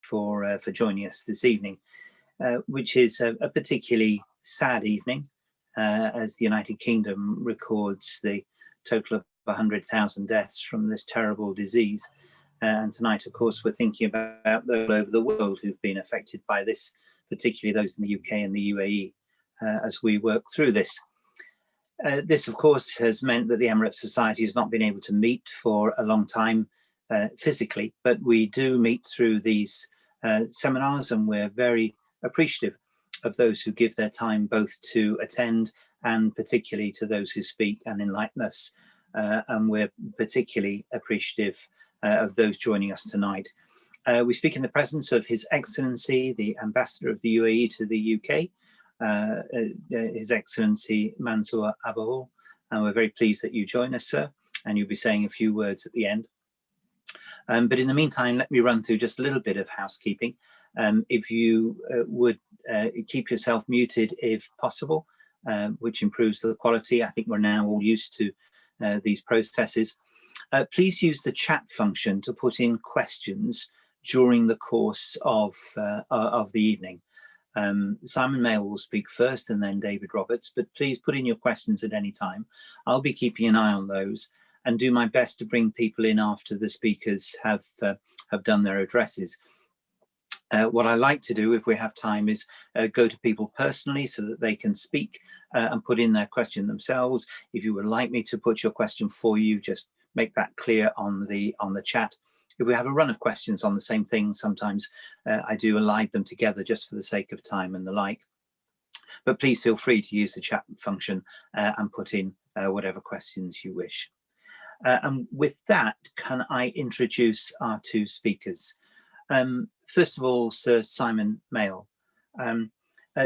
for joining us this evening, which is a particularly sad evening, as the United Kingdom records the total of 100,000 deaths from this terrible disease. And tonight, of course, we're thinking about those all over the world who've been affected by this, particularly those in the UK and the UAE, as we work through this. This, of course, has meant that the Emirates Society has not been able to meet for a long time physically, but we do meet through these seminars, and we're very appreciative of those who give their time both to attend and particularly to those who speak and enlighten us. And we're particularly appreciative of those joining us tonight. We speak in the presence of His Excellency, the Ambassador of the UAE to the UK, His Excellency Mansoor Abulhoul, and we're very pleased that you join us, sir, and you'll be saying a few words at the end. But in the meantime, let me run through just a little bit of housekeeping. If you would keep yourself muted if possible, which improves the quality. I think we're now all used to these processes. Please use the chat function to put in questions during the course of the evening. Simon Mayall will speak first and then David Roberts, but please put in your questions at any time. I'll be keeping an eye on those and do my best to bring people in after the speakers have done their addresses. What I like to do, if we have time, is go to people personally so that they can speak and put in their question themselves. If you would like me to put your question for you, just make that clear on the chat. If we have a run of questions on the same thing, sometimes I do align them together just for the sake of time and the like. But please feel free to use the chat function and put in whatever questions you wish. And with that, can I introduce our two speakers? First of all, Sir Simon Mayall.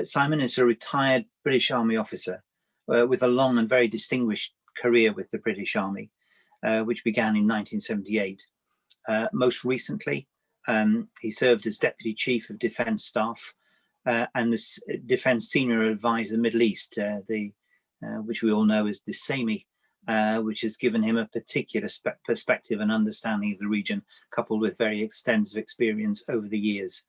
Simon is a retired British Army officer with a long and very distinguished career with the British Army, which began in 1978. Most recently, he served as Deputy Chief of Defence Staff and as Defence Senior Advisor Middle East, which we all know as the SAMI, which has given him a particular perspective and understanding of the region, coupled with very extensive experience over the years.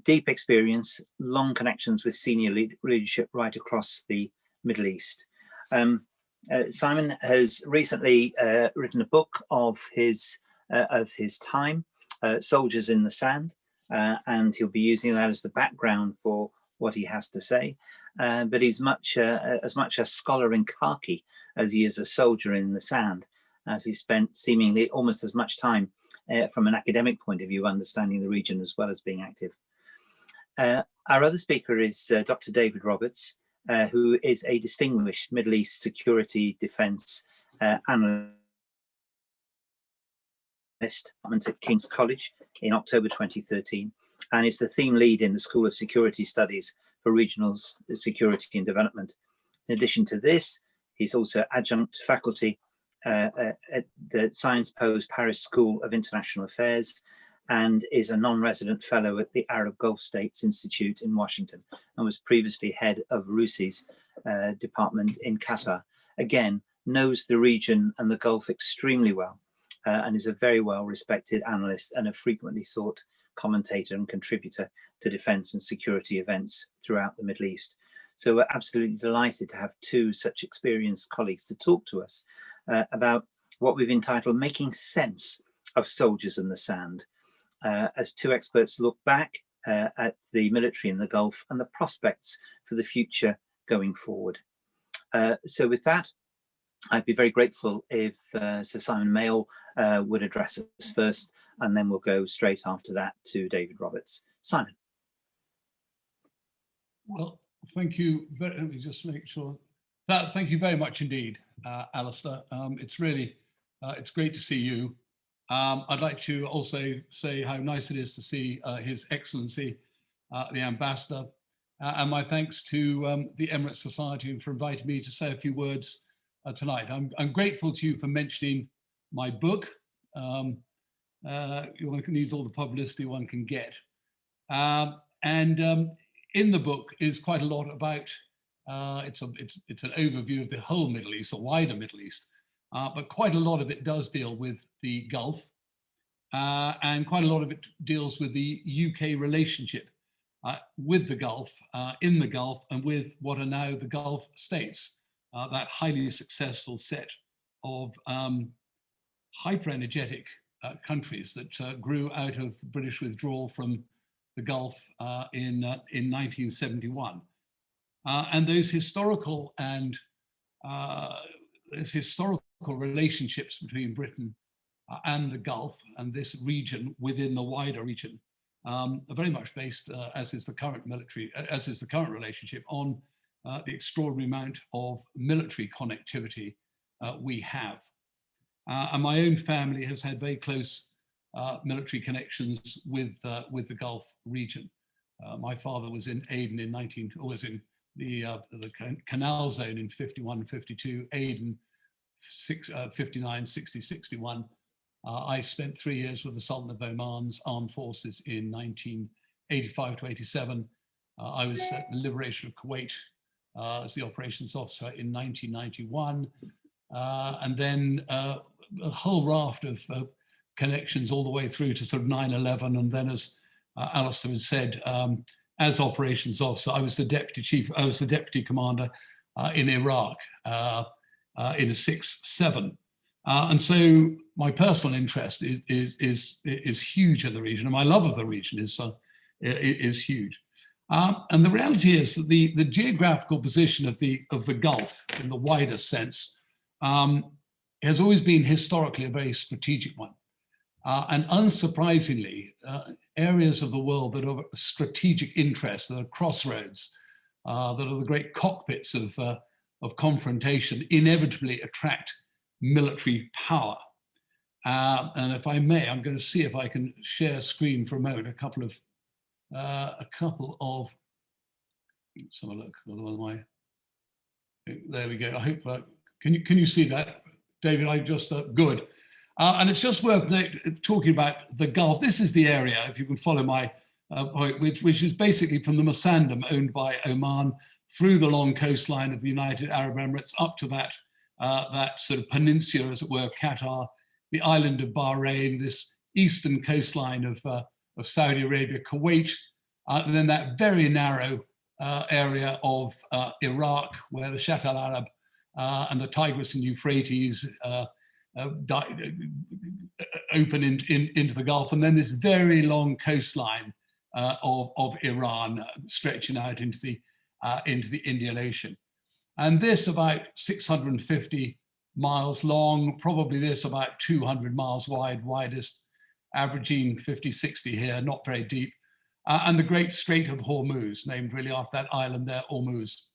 Deep experience, long connections with senior leadership right across the Middle East. Simon has recently written a book of his time, Soldiers in the Sand, and he'll be using that as the background for what he has to say. But he's as much a scholar in khaki as he is a soldier in the sand, as he spent seemingly almost as much time from an academic point of view understanding the region as well as being active. Our other speaker is Dr. David Roberts, who is a distinguished Middle East security defence analyst at King's College in October 2013, and is the theme lead in the School of Security Studies for Regional Security and Development. In addition to this, he's also adjunct faculty at the Sciences Po Paris School of International Affairs and is a non-resident fellow at the Arab Gulf States Institute in Washington and was previously head of RUSI's department in Qatar. Again, knows the region and the Gulf extremely well and is a very well-respected analyst and a frequently sought commentator and contributor to defence and security events throughout the Middle East. So we're absolutely delighted to have two such experienced colleagues to talk to us about what we've entitled Making Sense of Soldiers in the Sand, as two experts look back at the military in the Gulf and the prospects for the future going forward. So with that, I'd be very grateful if Sir Simon Mayall would address us first, and then we'll go straight after that to David Roberts. Simon. Well, thank you. Let me just make sure. Thank you very much indeed, Alistair. It's really, it's great to see you. I'd like to also say how nice it is to see His Excellency, the Ambassador, and my thanks to the Emirates Society for inviting me to say a few words tonight. I'm grateful to you for mentioning my book. One needs all the publicity one can get. In the book is quite a lot about, it's an overview of the whole Middle East, the wider Middle East, but quite a lot of it does deal with the Gulf. and quite a lot of it deals with the UK relationship with the Gulf, in the Gulf, and with what are now the Gulf states, that highly successful set of hyper-energetic countries that grew out of British withdrawal from the Gulf in 1971. And those historical relationships between Britain and the Gulf and this region within the wider region are very much based, as is the current relationship, on the extraordinary amount of military connectivity we have. And my own family has had very close military connections with the Gulf region. My father was in Aden in the Canal Zone in 51, 52, Aden 59, 60, 61. I spent 3 years with the Sultan of Oman's armed forces in 1985 to 87. I was at the liberation of Kuwait as the operations officer in 1991. And then a whole raft of connections all the way through to sort of 9/11. And then, as Alistair has said, as operations officer, I was the deputy commander in Iraq in a 6/7. And so my personal interest is huge in the region, and my love of the region is huge. And the reality is that the geographical position of the Gulf, in the wider sense, has always been historically a very strategic one. And unsurprisingly, areas of the world that are of strategic interest, that are crossroads, that are the great cockpits of confrontation, inevitably attract military power. And if I may, I'm going to see if I can share screen for a moment. A couple of let's have a look. Otherwise, there we go. I hope can you see that, David? I just good. And it's just worth talking about the Gulf. This is the area, if you can follow my point, which is basically from the Masandam, owned by Oman, through the long coastline of the United Arab Emirates, up to that sort of peninsula, as it were, of Qatar, the island of Bahrain, this eastern coastline of Saudi Arabia, Kuwait, and then that very narrow area of Iraq, where the Shatt al-Arab and the Tigris and Euphrates open into the Gulf, and then this very long coastline of Iran stretching out into the Indian Ocean. And this about 650 miles long, probably this about 200 miles wide, widest, averaging 50, 60 here, not very deep. And the Great Strait of Hormuz, named really after that island there, Hormuz.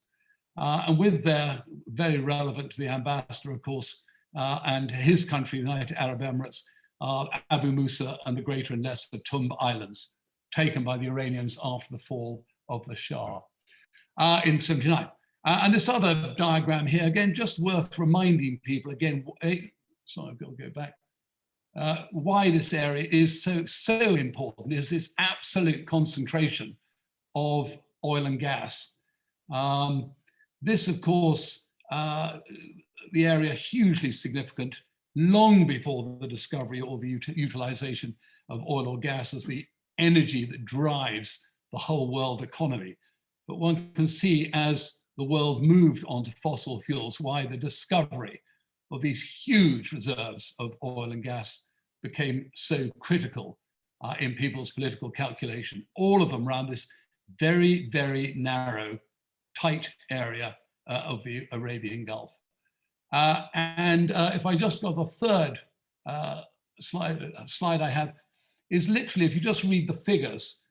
And with there, very relevant to the ambassador, of course, and his country, the United Arab Emirates, Abu Musa and the Greater and Lesser Tumb Islands, taken by the Iranians after the fall of the Shah in 79. And this other diagram here, again, just worth reminding people, again, sorry, I've got to go back, why this area is so important is this absolute concentration of oil and gas. This, of course, the area hugely significant long before the discovery or the utilization of oil or gas as the energy that drives the whole world economy. But one can see as the world moved onto fossil fuels why the discovery of these huge reserves of oil and gas became so critical in people's political calculation, all of them around this very, very narrow, tight area of the Arabian Gulf. And if I just got the third slide I have, is literally, if you just read the figures,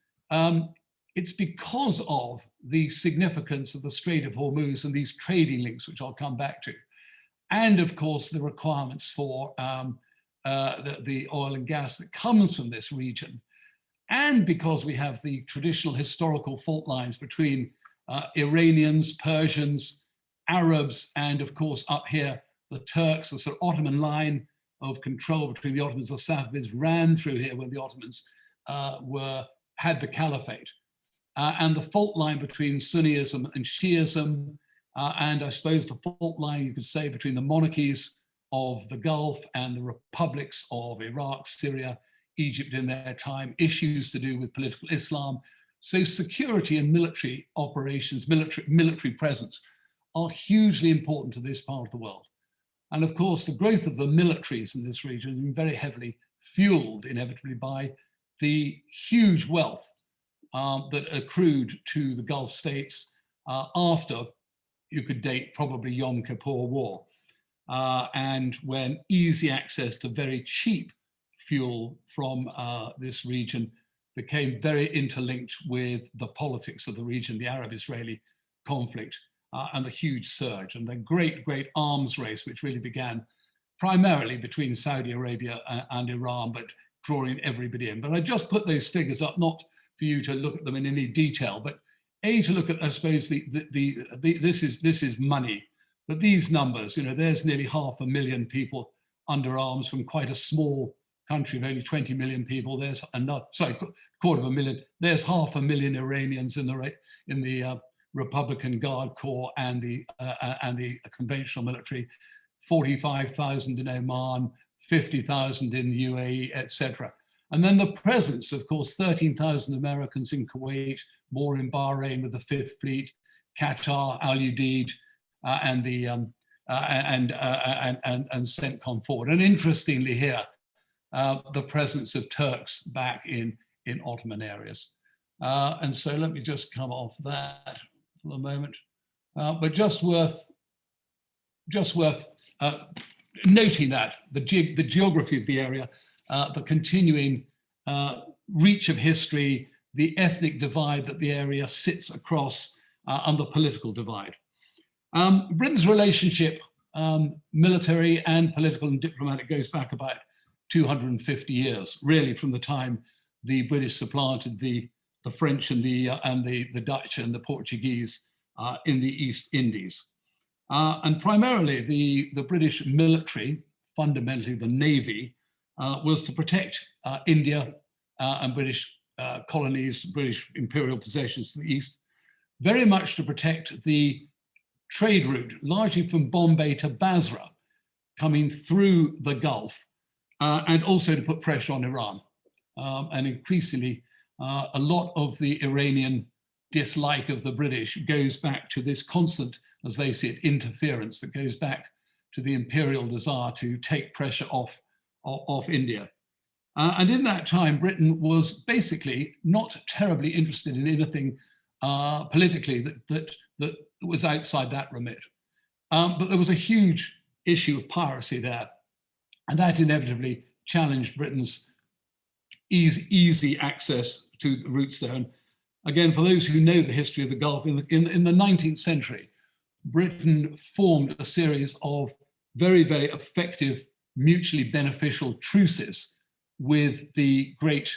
it's because of the significance of the Strait of Hormuz and these trading links, which I'll come back to, and of course the requirements for the oil and gas that comes from this region, and because we have the traditional historical fault lines between Iranians, Persians, Arabs, and of course up here, the Turks, the sort of Ottoman line of control between the Ottomans and the Safavids ran through here when the Ottomans had the caliphate. And the fault line between Sunniism and Shiism, and I suppose the fault line, you could say, between the monarchies of the Gulf and the republics of Iraq, Syria, Egypt in their time, issues to do with political Islam. So security and military operations, military presence are hugely important to this part of the world. And of course, the growth of the militaries in this region has been very heavily fueled inevitably by the huge wealth that accrued to the Gulf states after, you could date probably Yom Kippur War, and when easy access to very cheap fuel from this region became very interlinked with the politics of the region, the Arab-Israeli conflict, and the huge surge and the great arms race, which really began primarily between Saudi Arabia and Iran, but drawing everybody in. But I just put those figures up, not for you to look at them in any detail, but to look at, I suppose, this is money. But these numbers, there's nearly 500,000 people under arms from quite a small country of only 20 million people. There's another, sorry, 250,000. There's 500,000 Iranians in the Republican Guard Corps and the conventional military, 45,000 in Oman, 50,000 in the UAE, etc. And then the presence, of course, 13,000 Americans in Kuwait, more in Bahrain with the Fifth Fleet, Qatar, Al Udeid, and CENTCOM forward. And interestingly here, the presence of Turks back in Ottoman areas. And so let me just come off that for a moment. But just worth noting that the geography of the area, the continuing reach of history, the ethnic divide that the area sits across, and the political divide. Britain's relationship, military and political and diplomatic, goes back about 250 years, really from the time the British supplanted the French and the Dutch and the Portuguese in the East Indies. And primarily the British military, fundamentally the Navy, was to protect India and British colonies, British imperial possessions to the east, very much to protect the trade route, largely from Bombay to Basra, coming through the Gulf, and also to put pressure on Iran. And increasingly, a lot of the Iranian dislike of the British goes back to this constant, as they see it, interference that goes back to the imperial desire to take pressure off India. And in that time, Britain was basically not terribly interested in anything politically that was outside that remit. But there was a huge issue of piracy there, and that inevitably challenged Britain's easy access to the routes there. And again, for those who know the history of the Gulf, in the 19th century, Britain formed a series of very, very effective, mutually beneficial truces with the great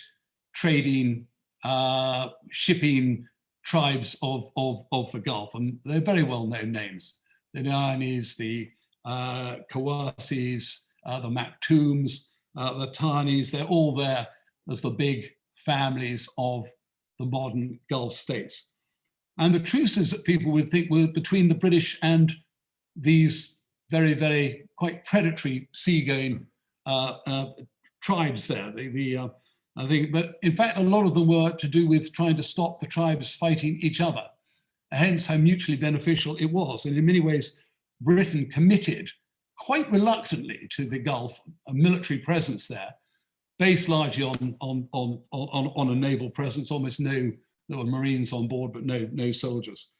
trading, shipping tribes of the Gulf. And they're very well-known names. The Nayanis, the Kawasis, the Maktoums, the Tanis, they're all there as the big families of the modern Gulf states. And the truces that people would think were between the British and these very, very quite predatory seagoing tribes there. I think, but in fact, a lot of them were to do with trying to stop the tribes fighting each other, hence how mutually beneficial it was. And in many ways, Britain committed quite reluctantly to the Gulf, a military presence there, based largely on a naval presence. Almost there were Marines on board, but no soldiers.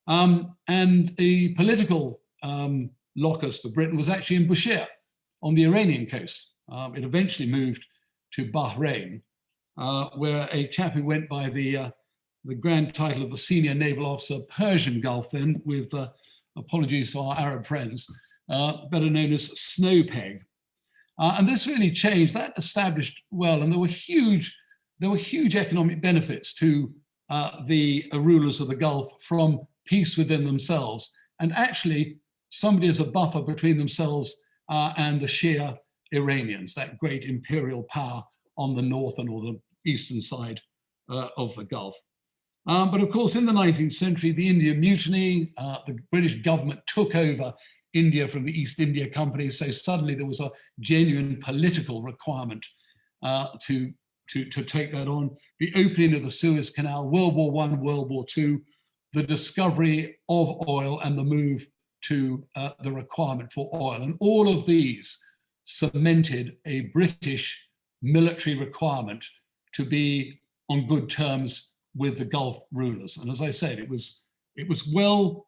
And the political locus for Britain was actually in Bushehr on the Iranian coast. It eventually moved to Bahrain, where a chap who went by the grand title of the senior naval officer, Persian Gulf then, with apologies to our Arab friends, better known as Snowpeg. And this really changed, that established well, and there were huge economic benefits to the rulers of the Gulf from peace within themselves, and actually somebody as a buffer between themselves and the Shia Iranians, that great imperial power on the northern or the eastern side of the Gulf. But of course, in the 19th century, the Indian Mutiny, the British government took over India from the East India Company, so suddenly there was a genuine political requirement to take that on. The opening of the Suez Canal, World War I, World War II, the discovery of oil and the move to the requirement for oil. And all of these cemented a British military requirement to be on good terms with the Gulf rulers. And as I said, it was well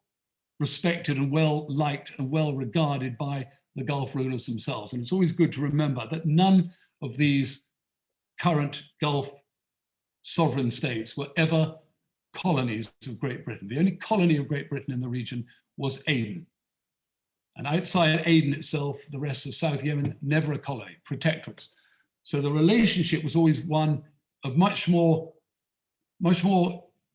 respected and well liked and well regarded by the Gulf rulers themselves. And it's always good to remember that none of these current Gulf sovereign states were ever colonies of Great Britain. The only colony of Great Britain in the region was Aden. And outside Aden itself, the rest of South Yemen, never a colony, protectorates. So the relationship was always one of much more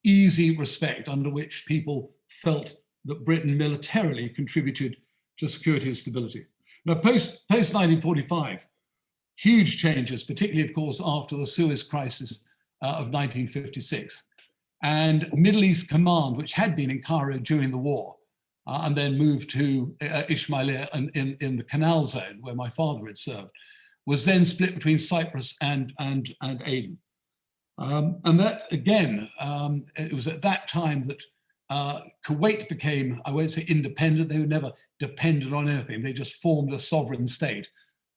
easy respect, under which people felt that Britain militarily contributed to security and stability. Now, post 1945, huge changes, particularly, of course, after the Suez crisis of 1956. And Middle East Command, which had been in Cairo during the war, and then moved to Ismailia in the Canal Zone, where my father had served, was then split between Cyprus and Aden. And that, again, it was at that time that Kuwait became, I won't say independent, they were never dependent on anything, they just formed a sovereign state.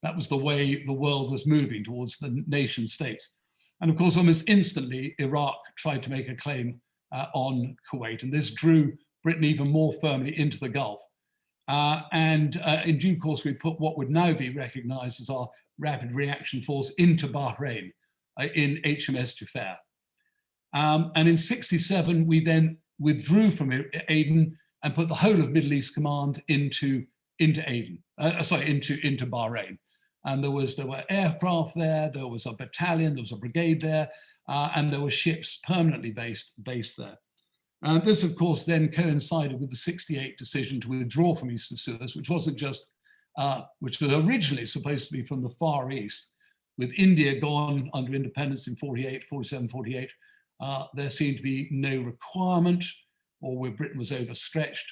That was the way the world was moving towards the nation states. And of course, almost instantly, Iraq tried to make a claim on Kuwait, and this drew Britain even more firmly into the Gulf. And in due course, we put what would now be recognized as our rapid reaction force into Bahrain in HMS Jafar. And in '67, we then withdrew from Aden and put the whole of Middle East Command into Aden, into Bahrain. And there were aircraft there, there was a battalion, there was a brigade there, and there were ships permanently based there. This, of course, then coincided with the '68 decision to withdraw from East of Suez, which wasn't just, which was originally supposed to be from the Far East. With India gone under independence in 47, 48, there seemed to be no requirement, or where Britain was overstretched.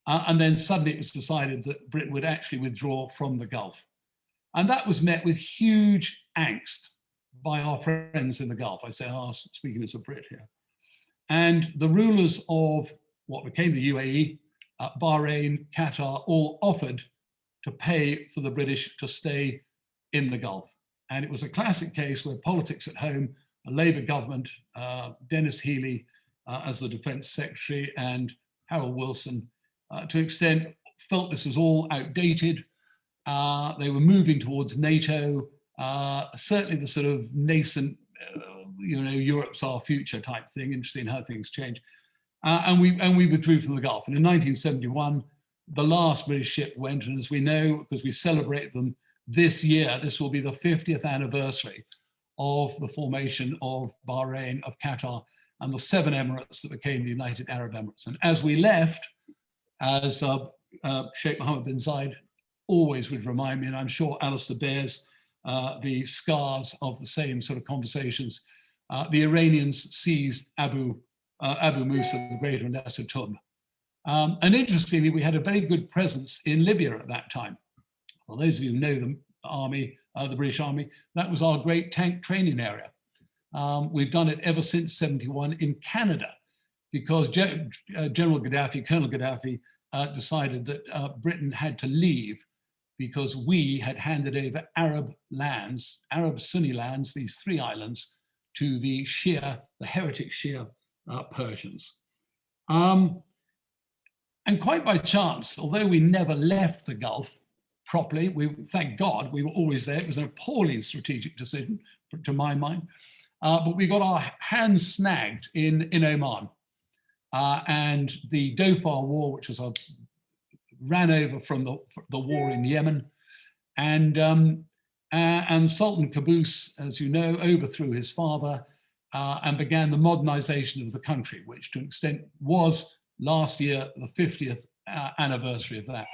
And then suddenly it was decided that Britain would actually withdraw from the Gulf. And that was met with huge angst by our friends in the Gulf. I say ours, speaking as a Brit here. And the rulers of what became the UAE, Bahrain, Qatar, all offered to pay for the British to stay in the Gulf. And it was a classic case where politics at home, a Labour government, Dennis Healey as the Defence Secretary and Harold Wilson, to an extent, felt this was all outdated. They were moving towards NATO, certainly the sort of nascent, Europe's our future type thing, interesting how things change. And we withdrew from the Gulf. And in 1971, the last British ship went, and as we know, because we celebrate them this year, this will be the 50th anniversary of the formation of Bahrain, of Qatar, and the 7 Emirates that became the United Arab Emirates. And as we left, as Sheikh Mohammed bin Zayed always would remind me, and I'm sure Alistair bears the scars of the same sort of conversations, the Iranians seized Abu Musa, the Greater and Lesser Tomb. And interestingly, we had a very good presence in Libya at that time. Well, those of you who know the army, the British Army, that was our great tank training area. We've done it ever since '71 in Canada, because General Gaddafi, Colonel Gaddafi, decided that Britain had to leave because we had handed over Arab lands, Arab Sunni lands, these 3 islands, to the Shia, the heretic Shia Persians. And quite by chance, although we never left the Gulf properly, thank God, we were always there. It was an appalling strategic decision, to my mind. But we got our hands snagged in Oman. And the Dhofar War, which was ran over from the war in Yemen. And Sultan Qaboos, as you know, overthrew his father and began the modernization of the country, which to an extent was last year, the 50th anniversary of that.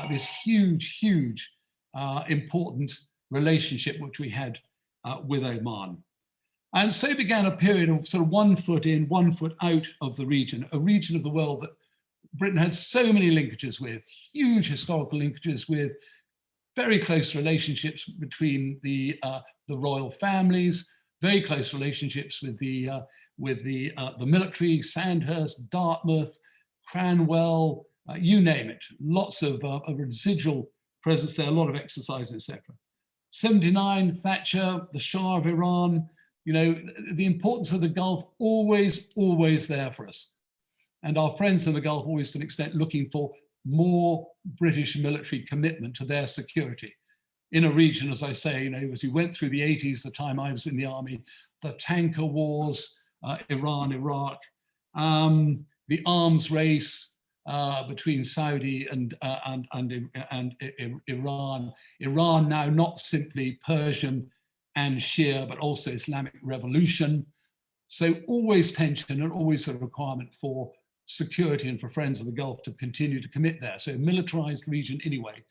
This huge, important relationship which we had with Oman. And so began a period of sort of 1 foot in, 1 foot out of the region, a region of the world that Britain had so many linkages with, huge historical linkages with, very close relationships between the the royal families, very close relationships with the military, Sandhurst, Dartmouth, Cranwell, you name it. Lots of residual presence there, a lot of exercise, etc. 79, Thatcher, the Shah of Iran, you know, the importance of the Gulf always there for us. And our friends in the Gulf always to an extent looking for more British military commitment to their security. In a region, as I say, you know, as we went through the 80s, the time I was in the army, the tanker wars, Iran, Iraq, the arms race between Saudi and Iran. Iran now not simply Persian and Shia, but also Islamic revolution. So always tension and always a requirement for security and for friends of the Gulf to continue to commit there. So militarized region anyway.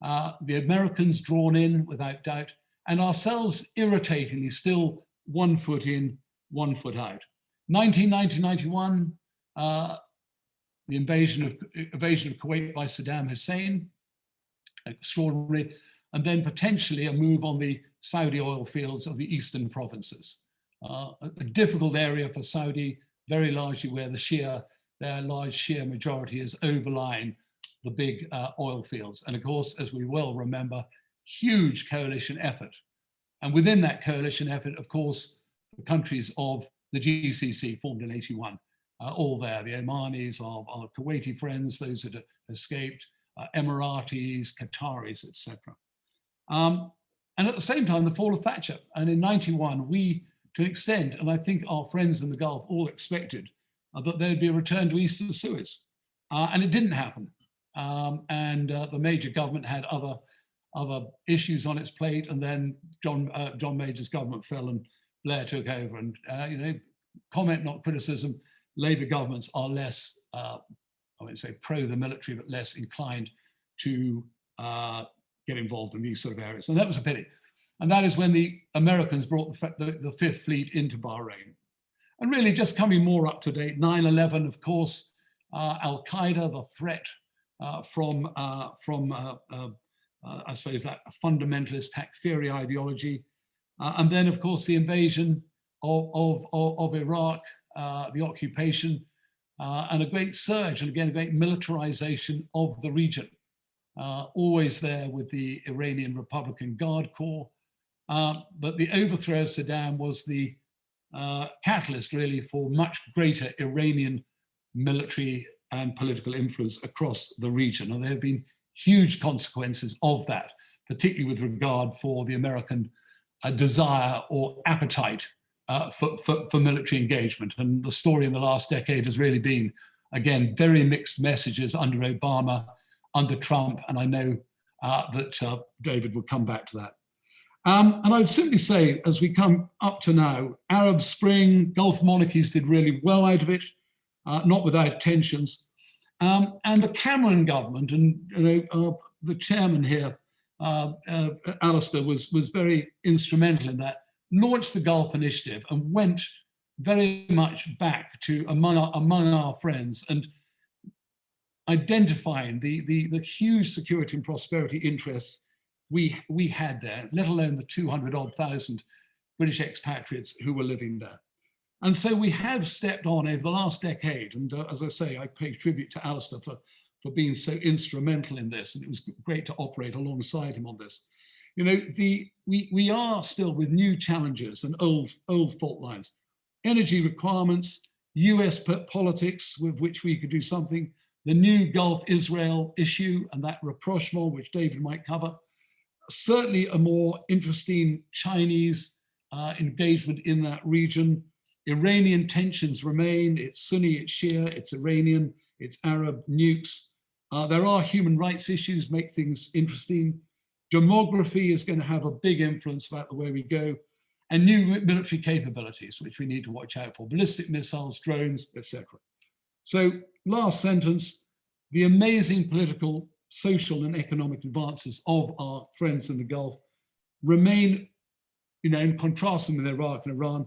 The Americans drawn in without doubt, and ourselves irritatingly still 1 foot in, 1 foot out. 1990-91, the invasion of Kuwait by Saddam Hussein, extraordinary, and then potentially a move on the Saudi oil fields of the eastern provinces. A difficult area for Saudi, very largely where their large Shia majority is overlying the big oil fields. And of course, as we well remember, huge coalition effort. And within that coalition effort, of course, the countries of the GCC formed in 81, all there, the Omanis, our Kuwaiti friends, those that escaped, Emiratis, Qataris, etc. And at the same time, the fall of Thatcher. And in 91, we, to an extent, and I think our friends in the Gulf all expected that there'd be a return to East of Suez. And it didn't happen. The major government had other issues on its plate, and then John Major's government fell and Blair took over. And you know, comment not criticism, Labour governments are less, I wouldn't say pro the military, but less inclined to get involved in these sort of areas. And that was a pity. And that is when the Americans brought the Fifth Fleet into Bahrain. And really just coming more up to date, 9/11, of course, Al-Qaeda, the threat from I suppose that fundamentalist Takfiri ideology. And then of course the invasion of Iraq, the occupation, and a great surge, and again, a great militarization of the region. Always there with the Iranian Republican Guard Corps. But the overthrow of Saddam was the catalyst really for much greater Iranian military and political influence across the region. And there have been huge consequences of that, particularly with regard for the American desire or appetite for military engagement. And the story in the last decade has really been, again, very mixed messages under Obama, under Trump, and I know that David will come back to that. And I would simply say, as we come up to now, Arab Spring, Gulf monarchies did really well out of it, not without tensions. And the Cameron government, and you know, the chairman here, Alistair, was very instrumental in that, launched the Gulf Initiative and went very much back to among our friends and identifying the huge security and prosperity interests we had there, let alone the 200,000 British expatriates who were living there. And so we have stepped on over the last decade, and as I say, I pay tribute to Alistair for being so instrumental in this, and it was great to operate alongside him on this. You know, we are still with new challenges and old fault lines, energy requirements, US politics with which we could do something, the new Gulf-Israel issue and that rapprochement, which David might cover, certainly a more interesting Chinese engagement in that region. Iranian tensions remain, it's Sunni, it's Shia, it's Iranian, it's Arab nukes. There are human rights issues, make things interesting. Demography is going to have a big influence about the way we go, and new military capabilities, which we need to watch out for, ballistic missiles, drones, etc. So last sentence, the amazing political, social and economic advances of our friends in the Gulf remain, you know, in contrast with Iraq and Iran,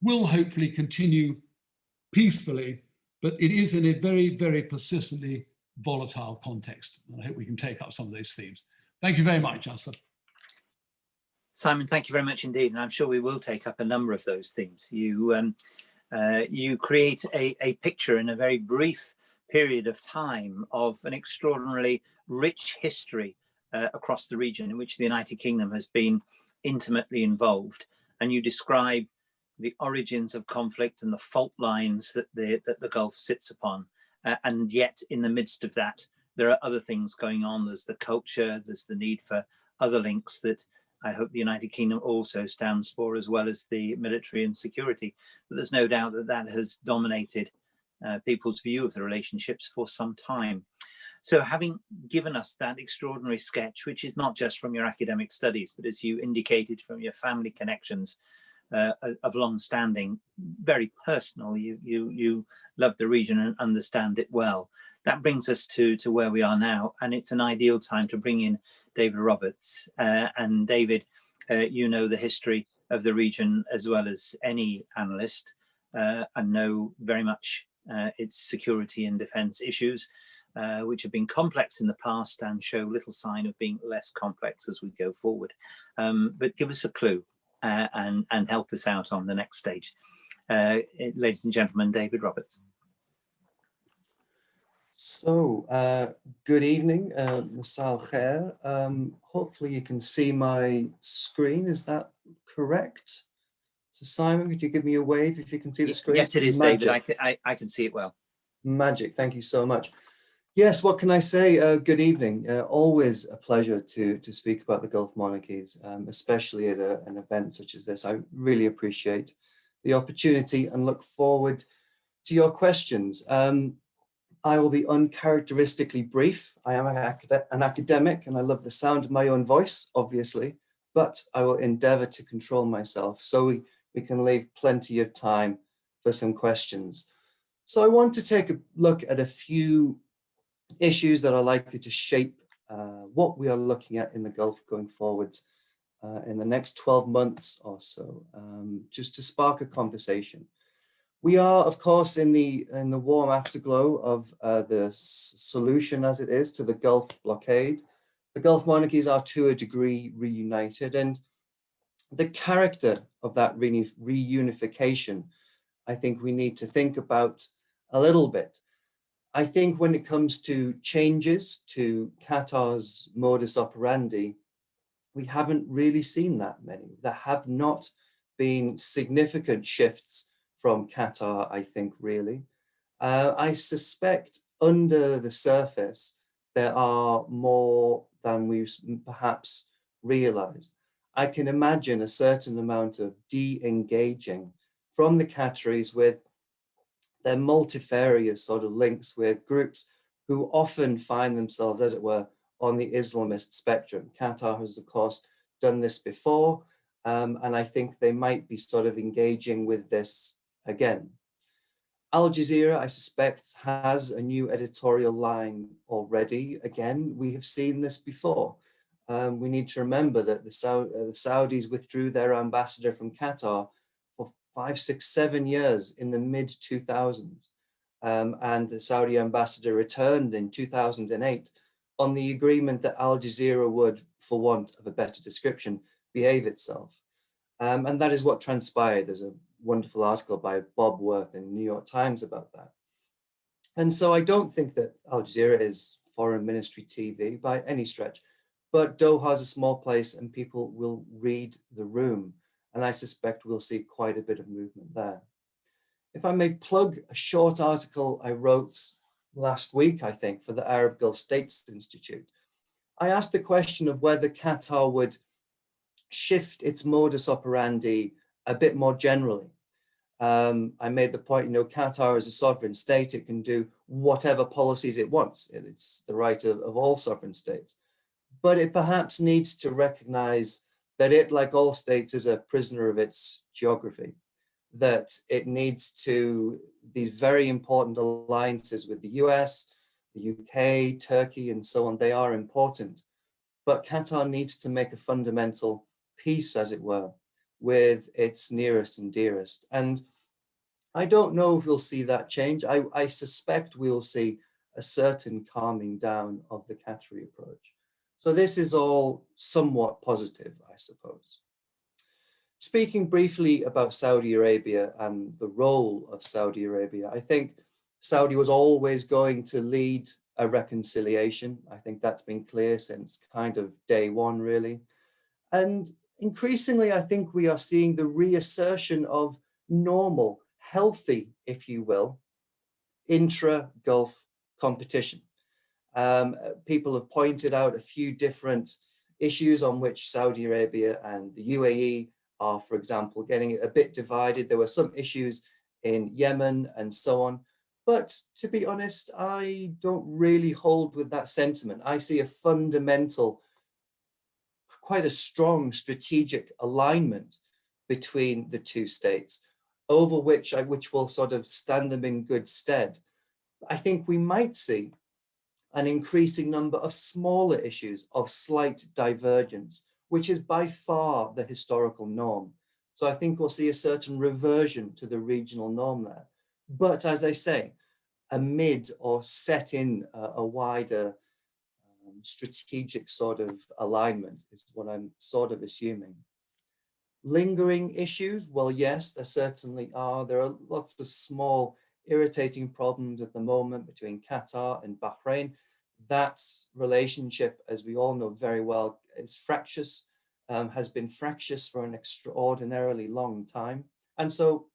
will hopefully continue peacefully, but it is in a very, very persistently volatile context. And I hope we can take up some of those themes. Thank you very much, Alistair. Simon, thank you very much indeed, and I'm sure we will take up a number of those themes. You create a picture in a very brief period of time of an extraordinarily rich history across the region in which the United Kingdom has been intimately involved, and you describe the origins of conflict and the fault lines that the Gulf sits upon, and yet in the midst of that there are other things going on. There's the culture, there's the need for other links that I hope the United Kingdom also stands for, as well as the military and security. But there's no doubt that that has dominated people's view of the relationships for some time. So having given us that extraordinary sketch, which is not just from your academic studies, but as you indicated from your family connections of long standing, very personal, you love the region and understand it well. That brings us to where we are now, and it's an ideal time to bring in David Roberts. And David, you know the history of the region as well as any analyst, and know very much its security and defence issues, which have been complex in the past and show little sign of being less complex as we go forward. But give us a clue and help us out on the next stage. Ladies and gentlemen, David Roberts. So, good evening, Masal Khair. Hopefully you can see my screen. Is that correct? So Simon, could you give me a wave if you can see the screen? Yes, it is, Magic. David. I can see it well. Magic, thank you so much. Yes, what can I say? Good evening. Always a pleasure to speak about the Gulf monarchies, especially at an event such as this. I really appreciate the opportunity and look forward to your questions. I will be uncharacteristically brief. I am an academic and I love the sound of my own voice, obviously, but I will endeavor to control myself so we can leave plenty of time for some questions. So I want to take a look at a few issues that are likely to shape what we are looking at in the Gulf going forwards in the next 12 months or so, just to spark a conversation. We are, of course, in the warm afterglow of the solution, as it is, to the Gulf blockade. The Gulf monarchies are to a degree reunited, and the character of that reunification, I think we need to think about a little bit. I think when it comes to changes to Qatar's modus operandi, we haven't really seen that many. There have not been significant shifts from Qatar, I think, really. I suspect under the surface, there are more than we perhaps realize. I can imagine a certain amount of de-engaging from the Qataris with their multifarious sort of links with groups who often find themselves, as it were, on the Islamist spectrum. Qatar has, of course, done this before, and I think they might be sort of engaging with this again. Al Jazeera, I suspect, has a new editorial line already. Again, we have seen this before. We need to remember that the Saudis withdrew their ambassador from Qatar for 5, 6, 7 years in the mid-2000s. And the Saudi ambassador returned in 2008 on the agreement that Al Jazeera would, for want of a better description, behave itself. And that is what transpired. There's a wonderful article by Bob Worth in the New York Times about that. And so I don't think that Al Jazeera is foreign ministry TV by any stretch, but Doha is a small place and people will read the room. And I suspect we'll see quite a bit of movement there. If I may plug a short article I wrote last week, I think, for the Arab Gulf States Institute, I asked the question of whether Qatar would shift its modus operandi a bit more generally. I made the point, Qatar is a sovereign state. It can do whatever policies it wants. It's the right of all sovereign states. But it perhaps needs to recognize that it, like all states, is a prisoner of its geography, that it needs to, these very important alliances with the US, the UK, Turkey, and so on, they are important. But Qatar needs to make a fundamental peace, as it were, with its nearest and dearest. And I don't know if we'll see that change. I suspect we'll see a certain calming down of the Qatari approach. So this is all somewhat positive, I suppose. speaking briefly about Saudi Arabia and the role of Saudi Arabia, I think Saudi was always going to lead a reconciliation. I think that's been clear since kind of day one, really. And increasingly, I think we are seeing the reassertion of normal, healthy, if you will, intra-Gulf competition. People have pointed out a few different issues on which Saudi Arabia and the UAE are, for example, getting a bit divided. There were some issues in Yemen and so on. But to be honest, I don't really hold with that sentiment. I see a fundamental, quite a strong strategic alignment between the two states, over which will sort of stand them in good stead. I think we might see an increasing number of smaller issues of slight divergence, which is by far the historical norm. So I think we'll see a certain reversion to the regional norm there. But as I say, amid or set in a wider strategic sort of alignment is what I'm sort of assuming. Lingering issues, well, yes, there certainly are. There are lots of small irritating problems at the moment between Qatar and Bahrain. That relationship, as we all know very well, is fractious, has been fractious for an extraordinarily long time. And so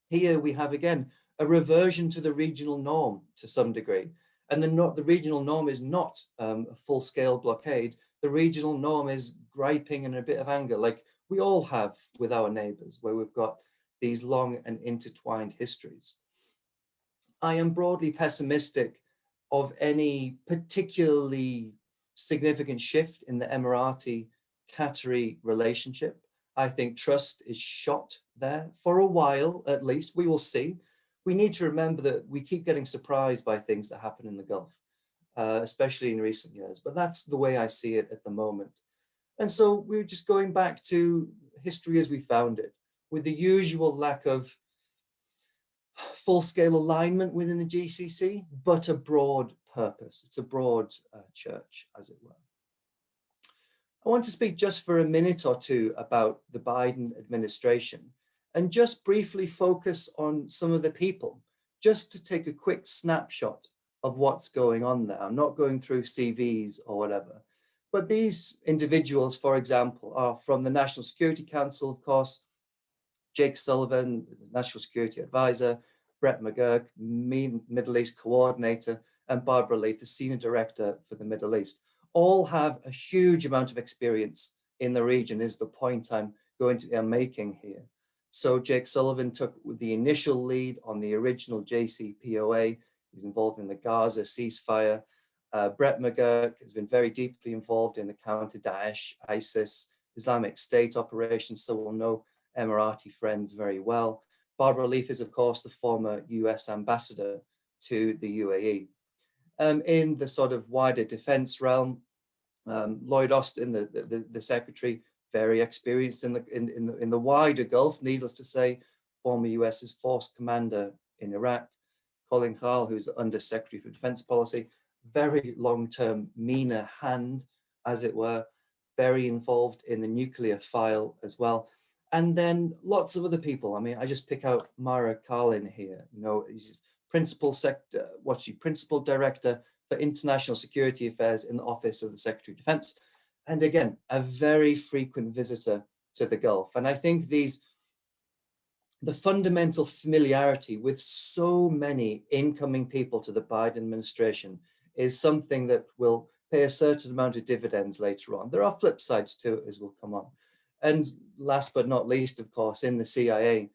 here we have, again, a reversion to the regional norm to some degree. And the regional norm is not a full-scale blockade. The regional norm is griping and a bit of anger, like we all have with our neighbors, where we've got these long and intertwined histories. I am broadly pessimistic of any particularly significant shift in the Emirati-Qatari relationship. I think trust is shot there for a while, at least. We will see. We need to remember that we keep getting surprised by things that happen in the Gulf, especially in recent years. But that's the way I see it at the moment. And so we're just going back to history as we found it, with the usual lack of full-scale alignment within the GCC, but a broad purpose. It's a broad church, as it were. I want to speak just for a minute or two about the Biden administration and just briefly focus on some of the people, just to take a quick snapshot of what's going on there. I'm not going through CVs or whatever, but these individuals, for example, are from the National Security Council, of course, Jake Sullivan, the National Security Advisor, Brett McGurk, Middle East Coordinator, and Barbara Leaf, the Senior Director for the Middle East. All have a huge amount of experience in the region, is the point I'm making here. So Jake Sullivan took the initial lead on the original JCPOA. He's involved in the Gaza ceasefire. Brett McGurk has been very deeply involved in the counter-Daesh, ISIS, Islamic State operations, so we'll know Emirati friends very well. Barbara Leaf is, of course, the former US ambassador to the UAE. In the sort of wider defense realm, Lloyd Austin, the secretary, very experienced in the wider Gulf, needless to say, former US's force commander in Iraq. Colin Khal, who's the Under Secretary for Defense Policy, very long-term MENA hand, as it were, very involved in the nuclear file as well. And then lots of other people. I mean, I just pick out Mara Karlin here. You know, he's principal director for international security affairs in the Office of the Secretary of Defense. And again, a very frequent visitor to the Gulf. And I think the fundamental familiarity with so many incoming people to the Biden administration is something that will pay a certain amount of dividends later on. There are flip sides to it, as will come on. And last but not least, of course, in the CIA,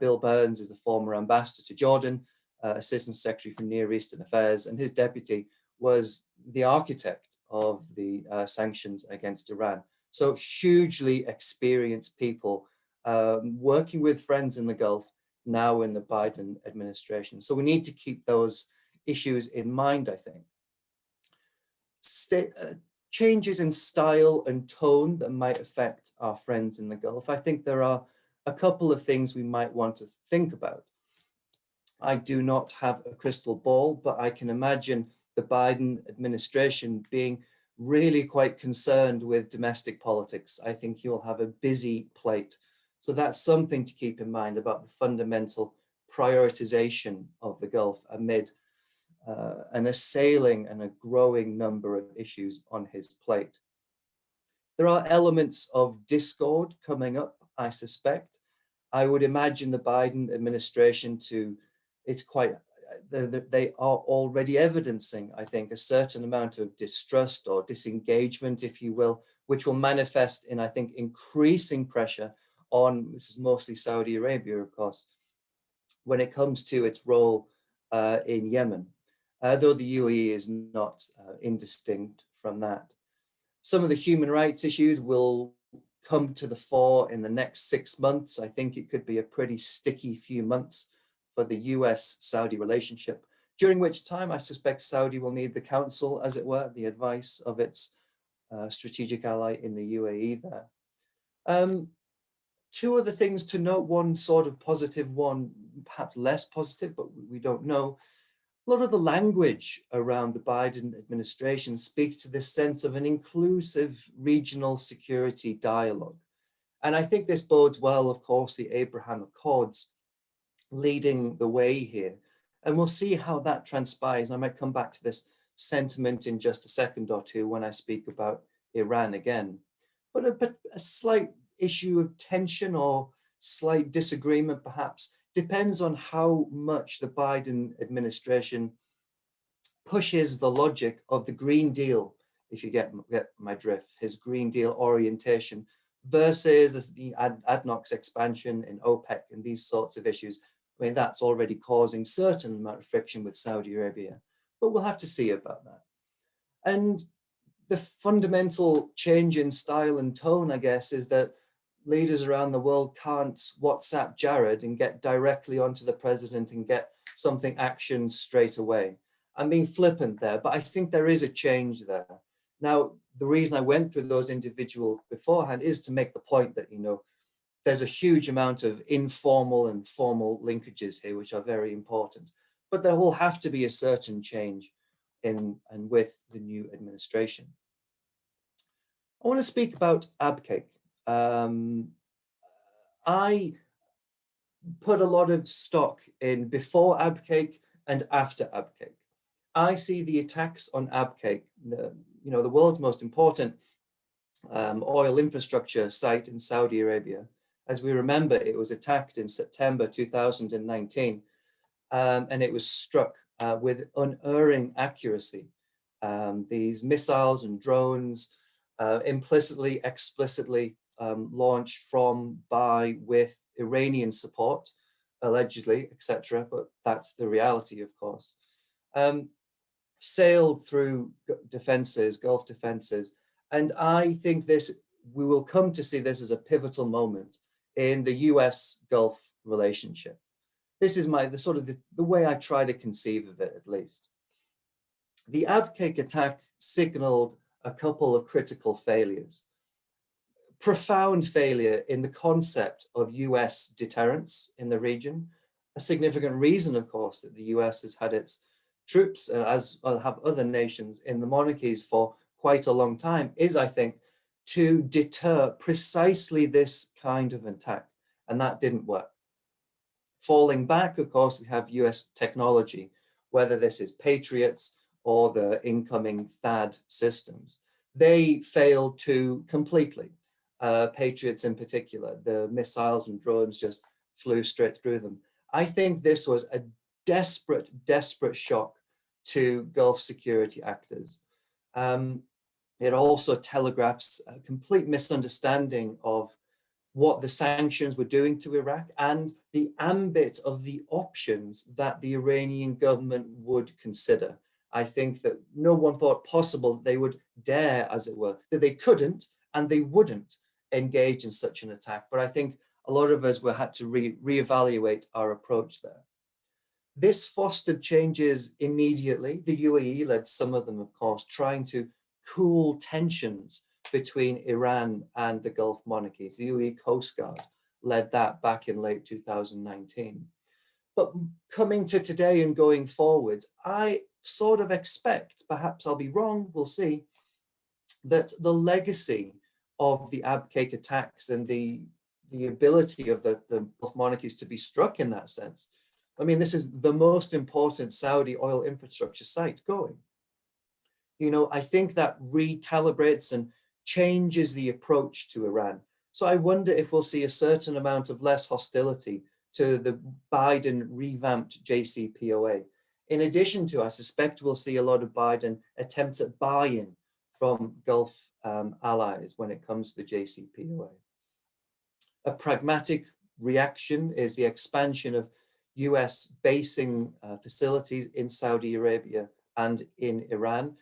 Bill Burns is the former ambassador to Jordan, Assistant Secretary for Near Eastern Affairs, and his deputy was the architect of the sanctions against Iran. So hugely experienced people working with friends in the Gulf, now in the Biden administration. So we need to keep those issues in mind, I think. Changes in style and tone that might affect our friends in the Gulf. I think there are a couple of things we might want to think about. I do not have a crystal ball, but I can imagine the Biden administration being really quite concerned with domestic politics. I think he will have a busy plate. So that's something to keep in mind about the fundamental prioritization of the Gulf amid an assailing and a growing number of issues on his plate. There are elements of discord coming up, I suspect. I would imagine the Biden administration they are already evidencing, I think, a certain amount of distrust or disengagement, if you will, which will manifest in, I think, increasing pressure on, this is mostly Saudi Arabia, of course, when it comes to its role in Yemen, though the UAE is not indistinct from that. Some of the human rights issues will come to the fore in the next 6 months. I think it could be a pretty sticky few months for the US-Saudi relationship, during which time I suspect Saudi will need the counsel, as it were, the advice of its strategic ally in the UAE there. Two other things to note, one sort of positive, one perhaps less positive, but we don't know. A lot of the language around the Biden administration speaks to this sense of an inclusive regional security dialogue. And I think this bodes well, of course, the Abraham Accords leading the way here. And we'll see how that transpires. I might come back to this sentiment in just a second or two when I speak about Iran again. But a slight issue of tension or slight disagreement perhaps depends on how much the Biden administration pushes the logic of the Green Deal, if you get my drift, his Green Deal orientation versus the ADNOC's expansion in OPEC and these sorts of issues. I mean, that's already causing certain amount of friction with Saudi Arabia, but we'll have to see about that. And the fundamental change in style and tone, I guess, is that leaders around the world can't WhatsApp Jared and get directly onto the president and get something action straight away. I'm being flippant there, but I think there is a change there. Now, the reason I went through those individuals beforehand is to make the point that, there's a huge amount of informal and formal linkages here, which are very important, but there will have to be a certain change in and with the new administration. I want to speak about Abqaiq. I put a lot of stock in before Abqaiq and after Abqaiq. I see the attacks on Abqaiq, the world's most important oil infrastructure site in Saudi Arabia. As we remember, it was attacked in September 2019, and it was struck with unerring accuracy. These missiles and drones implicitly, explicitly launched from, by, with Iranian support, allegedly, etc. But that's the reality, of course. Sailed through defenses, Gulf defenses. And I think we will come to see this as a pivotal moment in the US Gulf relationship. This is the way I try to conceive of it, at least. The Abqaiq attack signaled a couple of critical failures. Profound failure in the concept of US deterrence in the region. A significant reason, of course, that the US has had its troops, as have other nations in the monarchies for quite a long time, is, I think, to deter precisely this kind of attack. And that didn't work. Falling back, of course, we have US technology, whether this is Patriots or the incoming THAAD systems. They failed to completely. Patriots in particular, the missiles and drones just flew straight through them. I think this was a desperate, desperate shock to Gulf security actors. It also telegraphs a complete misunderstanding of what the sanctions were doing to Iraq and the ambit of the options that the Iranian government would consider. I think that no one thought possible they would dare, as it were, that they couldn't and they wouldn't engage in such an attack. But I think a lot of us had to reevaluate our approach there. This fostered changes immediately. The UAE led some of them, of course, trying to cool tensions between Iran and the Gulf monarchies. The UAE Coast Guard led that back in late 2019. But coming to today and going forward, I sort of expect, perhaps I'll be wrong, we'll see, that the legacy of the Abqaiq attacks and the the ability of the Gulf monarchies to be struck in that sense. I mean, this is the most important Saudi oil infrastructure site going. You know, I think that recalibrates and changes the approach to Iran. So I wonder if we'll see a certain amount of less hostility to the Biden revamped JCPOA. In addition to, I suspect we'll see a lot of Biden attempts at buy-in from Gulf allies when it comes to the JCPOA. A pragmatic reaction is the expansion of US basing facilities in Saudi Arabia and in Iran,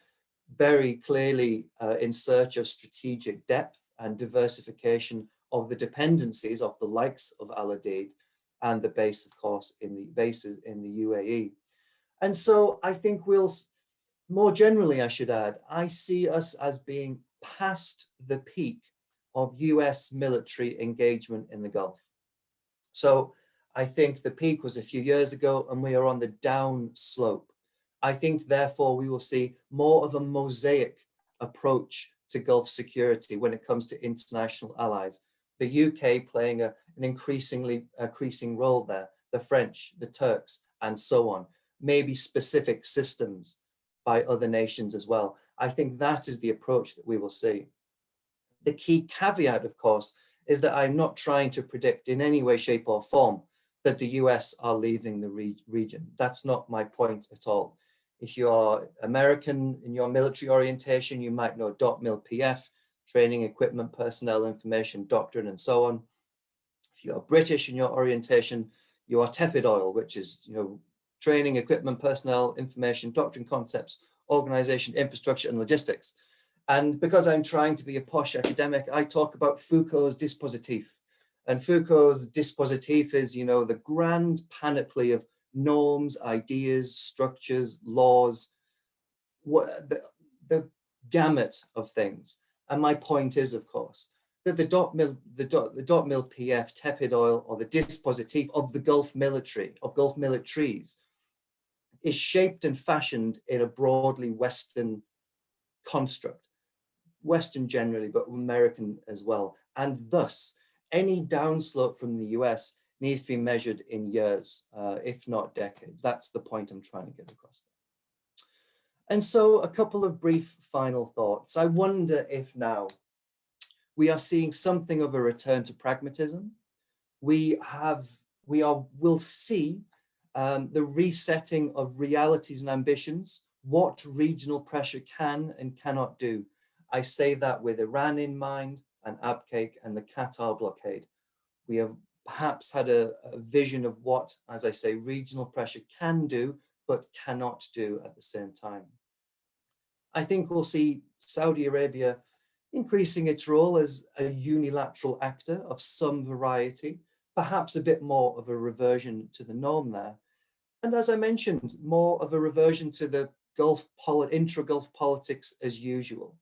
very clearly in search of strategic depth and diversification of the dependencies of the likes of Al Udeid and the base, of course, in the bases in the UAE. And so I think more generally, I should add, I see us as being past the peak of US military engagement in the Gulf. So I think the peak was a few years ago and we are on the down slope. I think therefore we will see more of a mosaic approach to Gulf security when it comes to international allies. The UK playing an increasing role there, the French, the Turks, and so on. Maybe specific systems by other nations as well. I think that is the approach that we will see. The key caveat, of course, is that I'm not trying to predict in any way, shape, or form that the US are leaving the region. That's not my point at all. If you are American in your military orientation, you might know .mil PF, training, equipment, personnel, information, doctrine, and so on. If you are British in your orientation, you are tepid oil, which is, you know, training, equipment, personnel, information, doctrine, concepts, organization, infrastructure, and logistics. And because I'm trying to be a posh academic, I talk about Foucault's dispositif. And Foucault's dispositif is, you know, the grand panoply of norms, ideas, structures, laws, the gamut of things. And my point is, of course, that the .mil PF, tepid oil, or the dispositif of the Gulf military, of Gulf militaries, is shaped and fashioned in a broadly Western construct. Western generally, but American as well. And thus, any downslope from the US needs to be measured in years, if not decades. That's the point I'm trying to get across there. And so a couple of brief final thoughts. I wonder if now we are seeing something of a return to pragmatism. We'll see the resetting of realities and ambitions, what regional pressure can and cannot do. I say that with Iran in mind, and Abqaiq and the Qatar blockade. We have perhaps had a vision of what, as I say, regional pressure can do, but cannot do at the same time. I think we'll see Saudi Arabia increasing its role as a unilateral actor of some variety, perhaps a bit more of a reversion to the norm there. And as I mentioned, more of a reversion to the intra-Gulf politics as usual.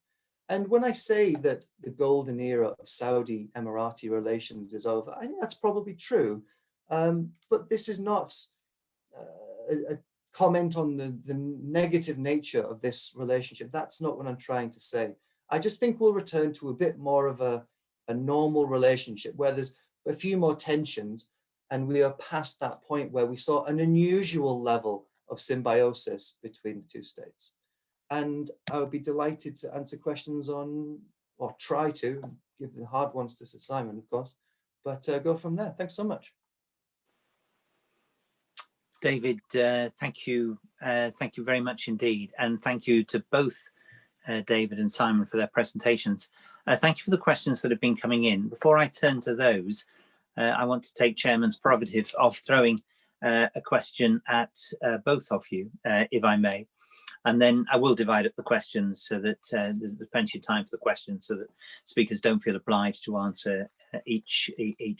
And when I say that the golden era of Saudi-Emirati relations is over, I think that's probably true. But this is not a comment on the negative nature of this relationship. That's not what I'm trying to say. I just think we'll return to a bit more of a normal relationship where there's a few more tensions and we are past that point where we saw an unusual level of symbiosis between the two states. And I would be delighted to answer questions on, or try to, give the hard ones to Sir Simon, of course, but go from there. Thanks so much. David, thank you very much indeed. And thank you to both David and Simon for their presentations. Thank you for the questions that have been coming in. Before I turn to those, I want to take Chairman's prerogative of throwing a question at both of you, if I may. And then I will divide up the questions so that there's plenty of time for the questions so that speakers don't feel obliged to answer each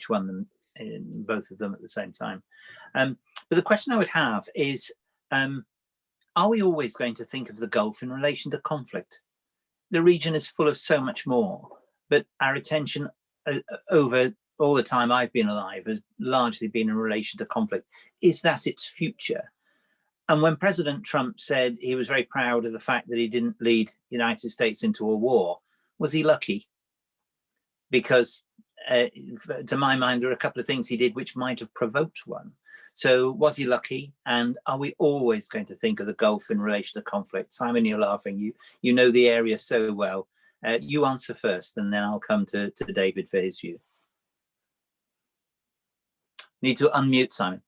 one, both of them at the same time. But the question I would have is, are we always going to think of the Gulf in relation to conflict? The region is full of so much more, but our attention over all the time I've been alive has largely been in relation to conflict. Is that its future? And when President Trump said he was very proud of the fact that he didn't lead the United States into a war, was he lucky? Because to my mind, there are a couple of things he did which might have provoked one. So was he lucky? And are we always going to think of the Gulf in relation to conflict? Simon, you're laughing. You know the area so well. You answer first, and then I'll come to David for his view. Need to unmute, Simon.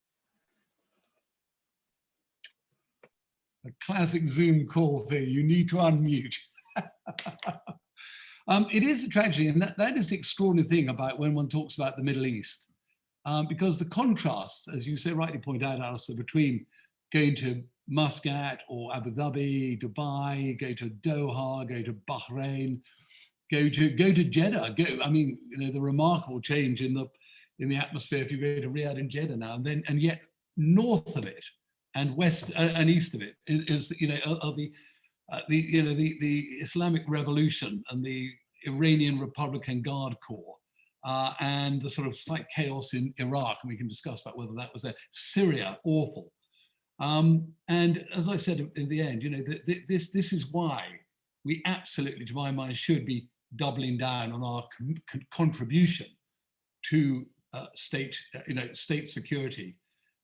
A classic Zoom call thing. You need to unmute. It is a tragedy, and that is the extraordinary thing about when one talks about the Middle East, because the contrast, as you say rightly point out, Alistair, between going to Muscat or Abu Dhabi, Dubai, go to Doha, go to Bahrain, go to Jeddah. I mean, you know, the remarkable change in the atmosphere if you go to Riyadh and Jeddah now, and yet north of it and west and east of it is you know, are the Islamic Revolution and the Iranian Republican Guard Corps, and the sort of slight chaos in Iraq, and we can discuss about whether that was there. Syria, awful. And as I said in the end, you know, this is why we absolutely, to my mind, should be doubling down on our contribution to state security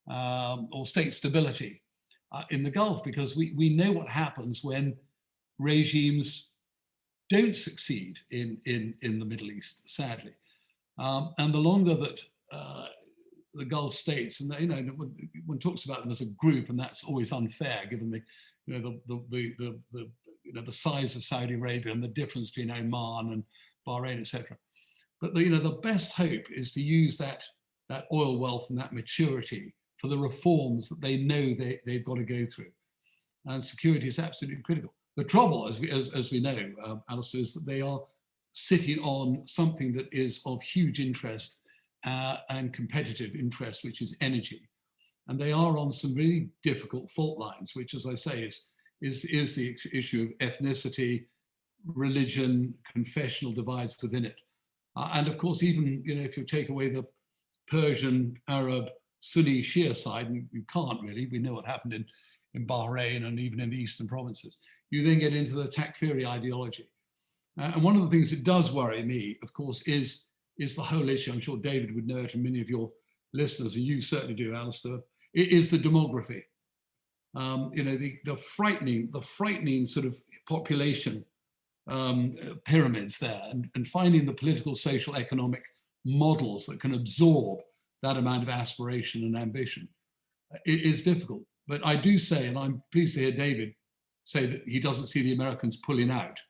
or state stability in the Gulf, because we know what happens when regimes don't succeed in the Middle East, sadly. And the longer that the Gulf states, and you know, one talks about them as a group, and that's always unfair given the the size of Saudi Arabia and the difference between Oman and Bahrain, etc. But the best hope is to use that oil wealth and that maturity for the reforms that they know they've got to go through. And security is absolutely critical. The trouble, as we know, Alistair, is that they are sitting on something that is of huge interest and competitive interest, which is energy. And they are on some really difficult fault lines, which, as I say, is the issue of ethnicity, religion, confessional divides within it. And of course, even if you take away the Persian, Arab, Sunni, Shia side, and you can't really, we know what happened in Bahrain and even in the eastern provinces, you then get into the Takfiri ideology. And one of the things that does worry me, of course, is the whole issue. I'm sure David would know it, and many of your listeners, and you certainly do, Alistair. It is the demography. The frightening sort of population pyramids there, and finding the political, social, economic models that can absorb that amount of aspiration and ambition is difficult. But I do say, and I'm pleased to hear David say that he doesn't see the Americans pulling out.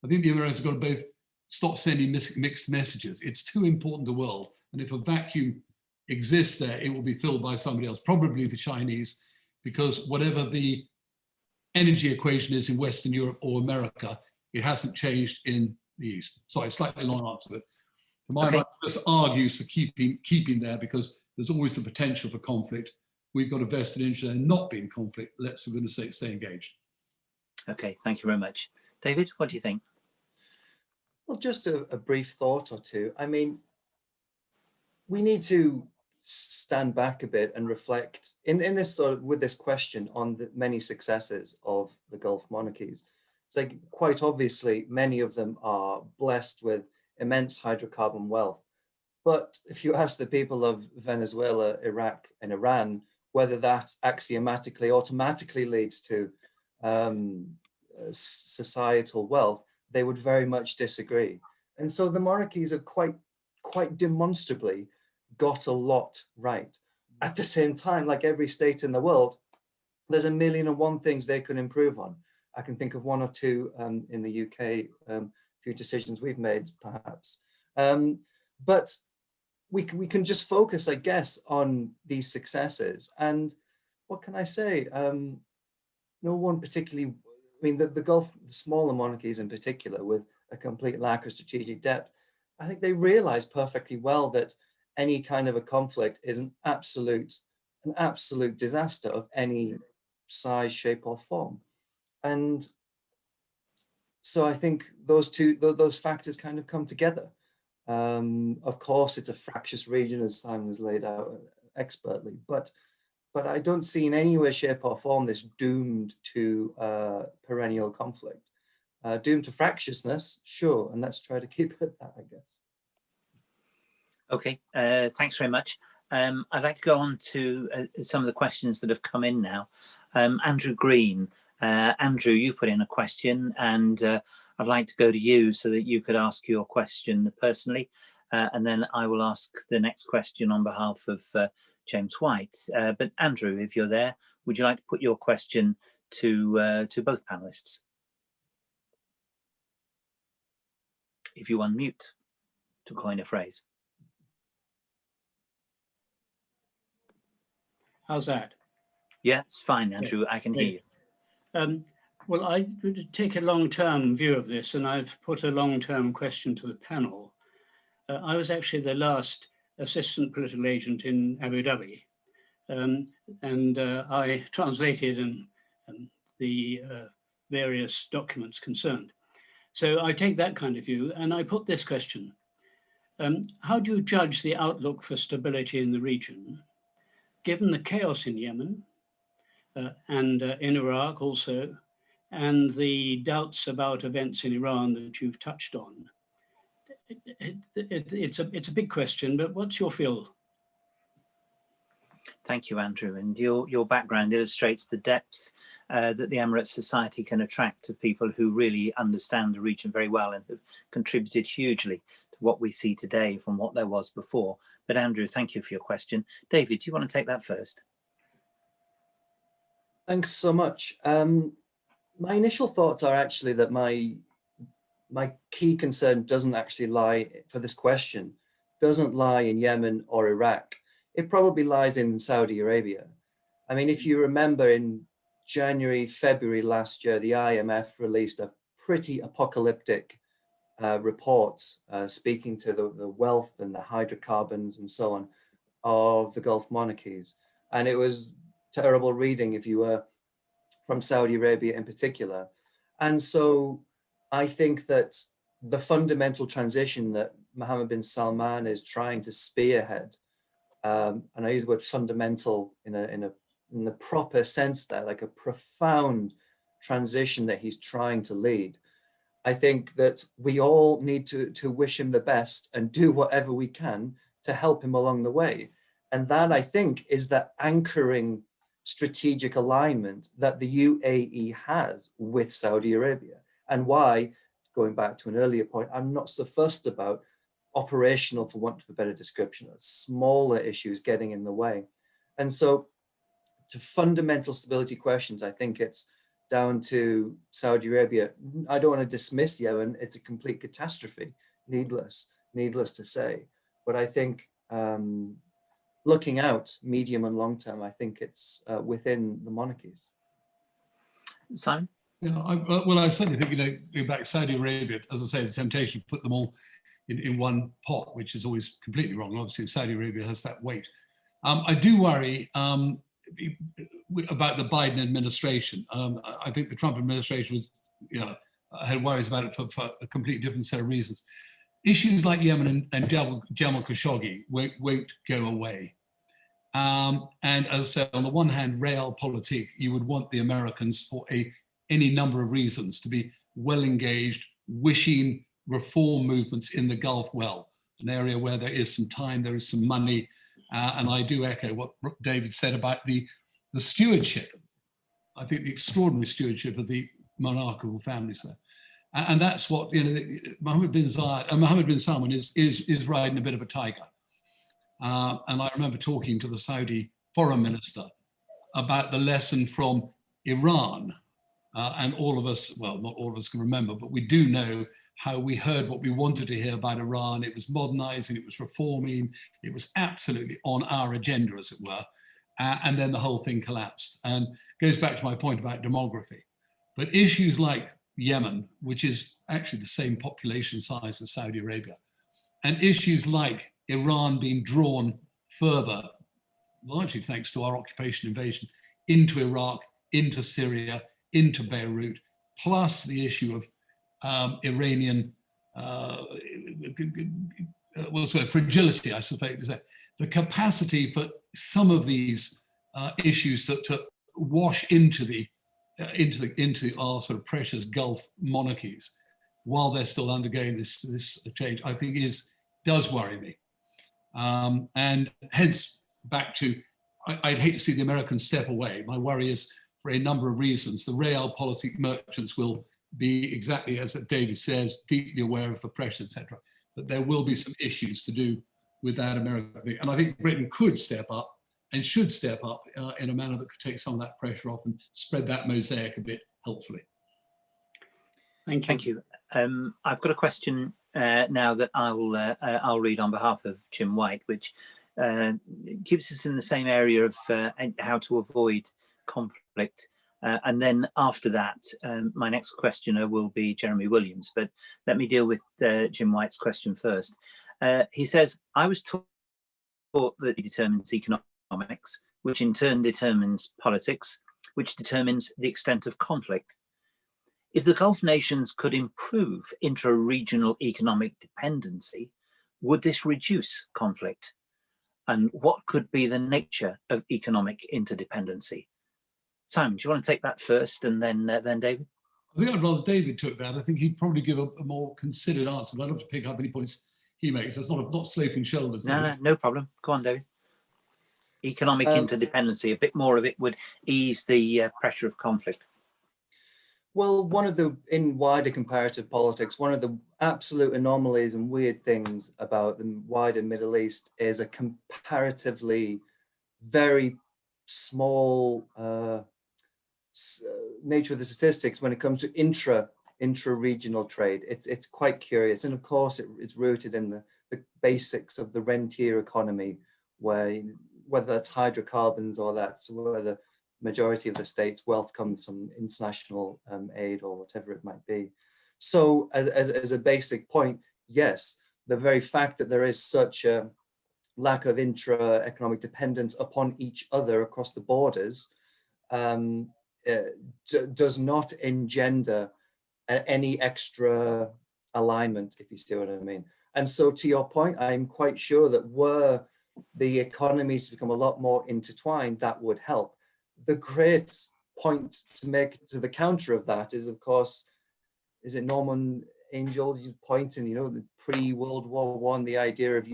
I think the Americans have got to both stop sending mixed messages. It's too important to the world. And if a vacuum exists there, it will be filled by somebody else, probably the Chinese, because whatever the energy equation is in Western Europe or America, it hasn't changed in the East. Sorry, slightly long answer, but to my mind, just argues for keeping there, because there's always the potential for conflict. We've got a vested interest in not being conflict. Let's, for goodness sake, stay engaged. Okay, thank you very much. David, what do you think? Well, just a brief thought or two. I mean, we need to stand back a bit and reflect in this sort of, with this question on the many successes of the Gulf monarchies. It's like, quite obviously, many of them are blessed with immense hydrocarbon wealth. But if you ask the people of Venezuela, Iraq, and Iran whether that axiomatically, automatically leads to societal wealth, they would very much disagree. And so the monarchies have quite demonstrably got a lot right. At the same time, like every state in the world, there's a million and one things they could improve on. I can think of one or two in the UK, a few decisions we've made, perhaps. But we can just focus, I guess, on these successes. And what can I say? No one particularly, I mean, the Gulf, the smaller monarchies in particular, with a complete lack of strategic depth, I think they realize perfectly well that any kind of a conflict is an absolute disaster of any size, shape, or form. And so I think those factors kind of come together. Of course, it's a fractious region, as Simon has laid out expertly, but I don't see in any way, shape, or form this doomed to perennial conflict. Doomed to fractiousness, sure, and let's try to keep it that, I guess. Okay, thanks very much. I'd like to go on to some of the questions that have come in now. Andrew Green. Andrew, you put in a question, and I'd like to go to you so that you could ask your question personally, and then I will ask the next question on behalf of James White. But Andrew, if you're there, would you like to put your question to both panelists? If you unmute, to coin a phrase. How's that? Yeah, it's fine, Andrew. I can hear you. Well, I would take a long-term view of this, and I've put a long-term question to the panel. I was actually the last assistant political agent in Abu Dhabi, and I translated the various documents concerned. So I take that kind of view, and I put this question. How do you judge the outlook for stability in the region, given the chaos in Yemen and in Iraq also, and the doubts about events in Iran that you've touched on? It's a big question, but what's your feel? Thank you, Andrew. And your background illustrates the depth that the Emirates Society can attract to people who really understand the region very well and have contributed hugely to what we see today from what there was before. But Andrew, thank you for your question. David, do you want to take that first? Thanks so much. My initial thoughts are actually that my key concern doesn't actually lie, for this question, doesn't lie in Yemen or Iraq. It probably lies in Saudi Arabia. I mean, if you remember, in January, February last year, the IMF released a pretty apocalyptic report speaking to the wealth and the hydrocarbons and so on of the Gulf monarchies. And it was terrible reading if you were from Saudi Arabia in particular. And so I think that the fundamental transition that Mohammed bin Salman is trying to spearhead, and I use the word fundamental in the proper sense there, like a profound transition that he's trying to lead. I think that we all need to wish him the best and do whatever we can to help him along the way. And that, I think, is the anchoring strategic alignment that the UAE has with Saudi Arabia, and why, going back to an earlier point, I'm not so fussed about operational, for want of a better description, smaller issues getting in the way. And so to fundamental stability questions, I think it's down to Saudi Arabia. I don't want to dismiss Yemen. It's a complete catastrophe, needless to say. But I think looking out medium and long term, I think it's within the monarchies. Simon? Yeah, I certainly think, going back to Saudi Arabia, as I say, the temptation to put them all in one pot, which is always completely wrong. Obviously, Saudi Arabia has that weight. I do worry about the Biden administration. I think the Trump administration was, had worries about it for a completely different set of reasons. Issues like Yemen and Jamal Khashoggi won't go away. And as I said, on the one hand, realpolitik, you would want the Americans for any number of reasons to be well engaged, wishing reform movements in the Gulf well, an area where there is some time, there is some money. And I do echo what David said about the stewardship. I think the extraordinary stewardship of the monarchical families there. And that's what, Mohammed bin Salman is riding a bit of a tiger. And I remember talking to the Saudi foreign minister about the lesson from Iran. And all of us, well, not all of us can remember, but we do know how we heard what we wanted to hear about Iran. It was modernizing, it was reforming, it was absolutely on our agenda, as it were. And then the whole thing collapsed. And goes back to my point about demography. But issues like Yemen, which is actually the same population size as Saudi Arabia, and issues like Iran being drawn further, largely thanks to our occupation invasion, into Iraq, into Syria, into Beirut, plus the issue of Iranian fragility, I suppose, the capacity for some of these issues to wash into our sort of precious Gulf monarchies while they're still undergoing this change, I think does worry me. And hence back to, I'd hate to see the Americans step away. My worry is for a number of reasons. The realpolitik merchants will be exactly as David says, deeply aware of the pressure, etc. But there will be some issues to do with that American thing. And I think Britain could step up and should step up in a manner that could take some of that pressure off and spread that mosaic a bit helpfully. Thank you. Thank you. I've got a question now that I'll read on behalf of Jim White, which keeps us in the same area of how to avoid conflict. And then after that, my next questioner will be Jeremy Williams. But let me deal with Jim White's question first. He says, I was taught that it determines economics, which in turn determines politics, which determines the extent of conflict. If the Gulf nations could improve intra-regional economic dependency, would this reduce conflict? And what could be the nature of economic interdependency? Simon, do you want to take that first and then David? I think I'd rather David took that. I think he'd probably give a more considered answer. I'd love to pick up any points he makes. That's not sloping shoulders. No problem. Go on, David. Economic interdependency, a bit more of it would ease the pressure of conflict. Well, in wider comparative politics, one of the absolute anomalies and weird things about the wider Middle East is a comparatively very small nature of the statistics when it comes to intra-regional trade. It's quite curious. And of course, it's rooted in the basics of the rentier economy, where whether that's hydrocarbons or that's where the majority of the state's wealth comes from international aid or whatever it might be. So as a basic point, yes, the very fact that there is such a lack of intra-economic dependence upon each other across the borders does not engender any extra alignment, if you see what I mean. And so to your point, I'm quite sure that were the economies become a lot more intertwined, that would help. The great point to make to the counter of that is, of course, is it Norman Angel's point, and the pre-World War I, the idea of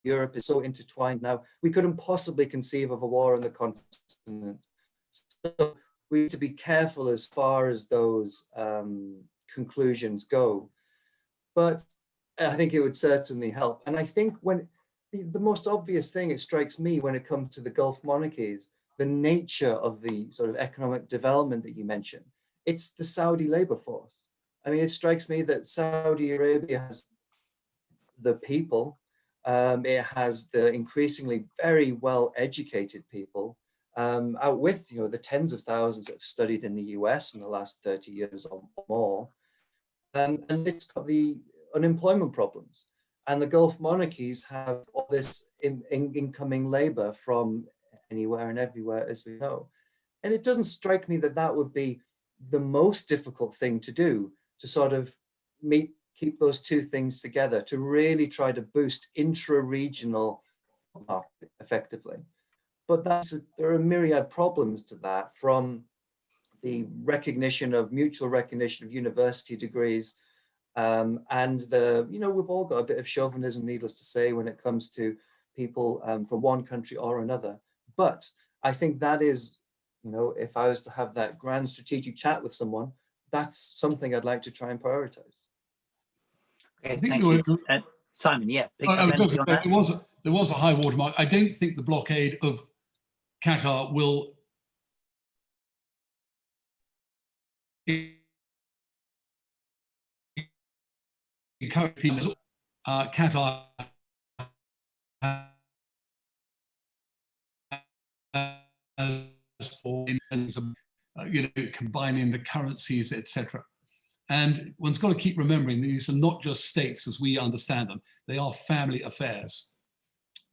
Europe is so intertwined now, we couldn't possibly conceive of a war on the continent. So we need to be careful as far as those conclusions go. But I think it would certainly help. And I think when the most obvious thing, it strikes me, when it comes to the Gulf monarchies, the nature of the sort of economic development that you mentioned, it's the Saudi labor force. I mean, it strikes me that Saudi Arabia has the people, it has the increasingly very well-educated people, out with the tens of thousands that have studied in the US in the last 30 years or more, and it's got the unemployment problems. And the Gulf monarchies have all this incoming labor from anywhere and everywhere, as we know. And it doesn't strike me that that would be the most difficult thing to do, to sort of keep those two things together, to really try to boost intra-regional market effectively. But there are myriad problems to that, from the mutual recognition of university degrees, and we've all got a bit of chauvinism, needless to say, when it comes to people from one country or another. But I think that is, if I was to have that grand strategic chat with someone, that's something I'd like to try and prioritize. Okay, thank you. Simon, yeah, pick up anything on that? There was a high watermark. I don't think the blockade of Qatar will encourage people. Qatar combining the currencies, etc. And one's got to keep remembering these are not just states as we understand them. They are family affairs.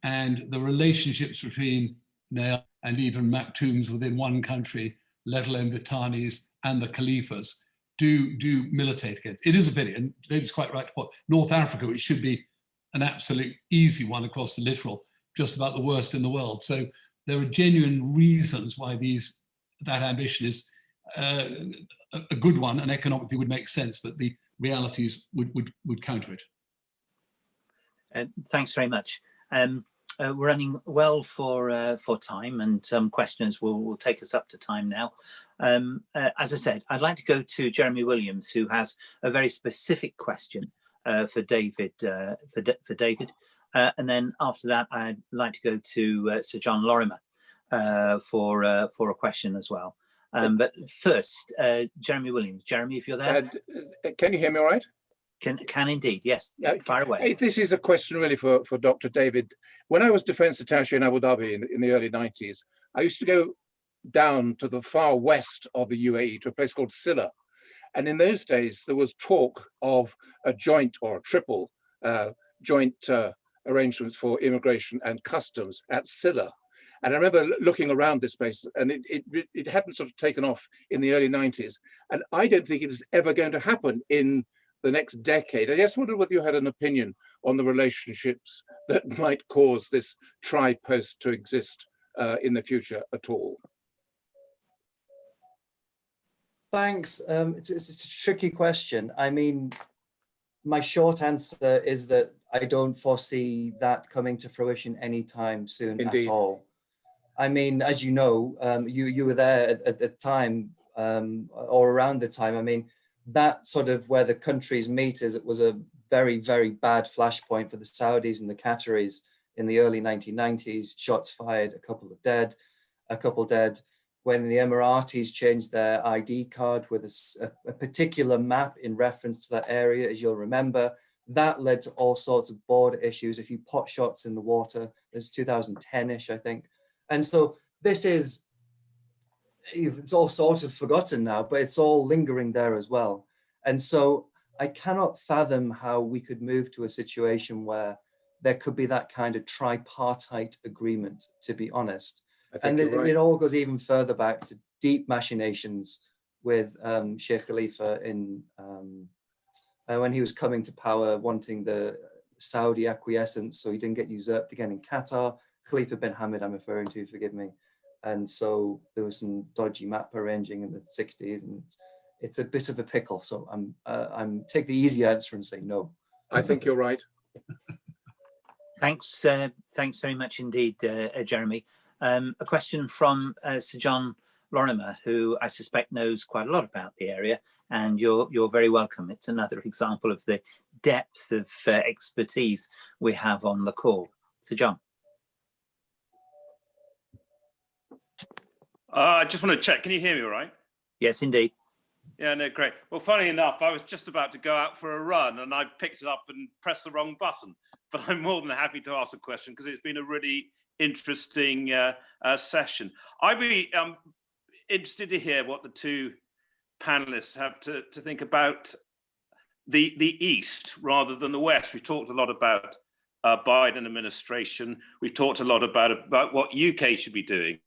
And the relationships between Mayall and even Maktoums within one country, let alone the Thanis and the Khalifas, do militate against. It is a pity, and David's quite right to put North Africa, which should be an absolute easy one across the littoral, just about the worst in the world. So there are genuine reasons why that ambition is a good one, and economically would make sense, but the realities would counter it. Thanks very much. We're running well for time, and some questions will take us up to time now. As I said, I'd like to go to Jeremy Williams, who has a very specific question for David. And then after that, I'd like to go to Sir John Lorimer for a question as well. But first, Jeremy Williams. Jeremy, if you're there. Can you hear me all right? Can indeed, yes. Fire away. Hey, this is a question really for Dr. David. When I was Defence Attaché in Abu Dhabi in the early 90s, I used to go down to the far west of the UAE to a place called Silla. And in those days, there was talk of a joint or a triple joint arrangements for immigration and customs at Silla. And I remember looking around this place, and it hadn't sort of taken off in the early 90s. And I don't think it is ever going to happen in the next decade. I just wondered whether you had an opinion on the relationships that might cause this tri-post to exist in the future at all. Thanks. It's a tricky question. I mean, my short answer is that I don't foresee that coming to fruition anytime soon. Indeed. At all. I mean, as you know, you were there at the time or around the time. I mean, that sort of where the countries meet it was a very, very bad flashpoint for the Saudis and the Qataris in the early 1990s. Shots fired, a couple dead. When the Emiratis changed their ID card with a particular map in reference to that area, as you'll remember, that led to all sorts of border issues. If you pot shots in the water, it's 2010-ish, I think. And so this is, it's all sort of forgotten now, but it's all lingering there as well. And so I cannot fathom how we could move to a situation where there could be that kind of tripartite agreement, to be honest. And it all goes even further back to deep machinations with Sheikh Khalifa in when he was coming to power, wanting the Saudi acquiescence so he didn't get usurped again in Qatar. Khalifa bin Hamad, I'm referring to, forgive me. And so there was some dodgy map arranging in the 60s, and it's a bit of a pickle. So I'm take the easy answer and say no. I think you're right. Thanks very much indeed, Jeremy. A question from Sir John Lorimer, who I suspect knows quite a lot about the area, and you're very welcome. It's another example of the depth of expertise we have on the call. Sir John. I just want to check. Can you hear me all right? Yes, indeed. Yeah, no, great. Well, funny enough, I was just about to go out for a run and I picked it up and pressed the wrong button. But I'm more than happy to ask a question because it's been a really interesting session. I'd be interested to hear what the two panelists have to think about the East rather than the West. We've talked a lot about Biden administration. We've talked a lot about what UK should be doing.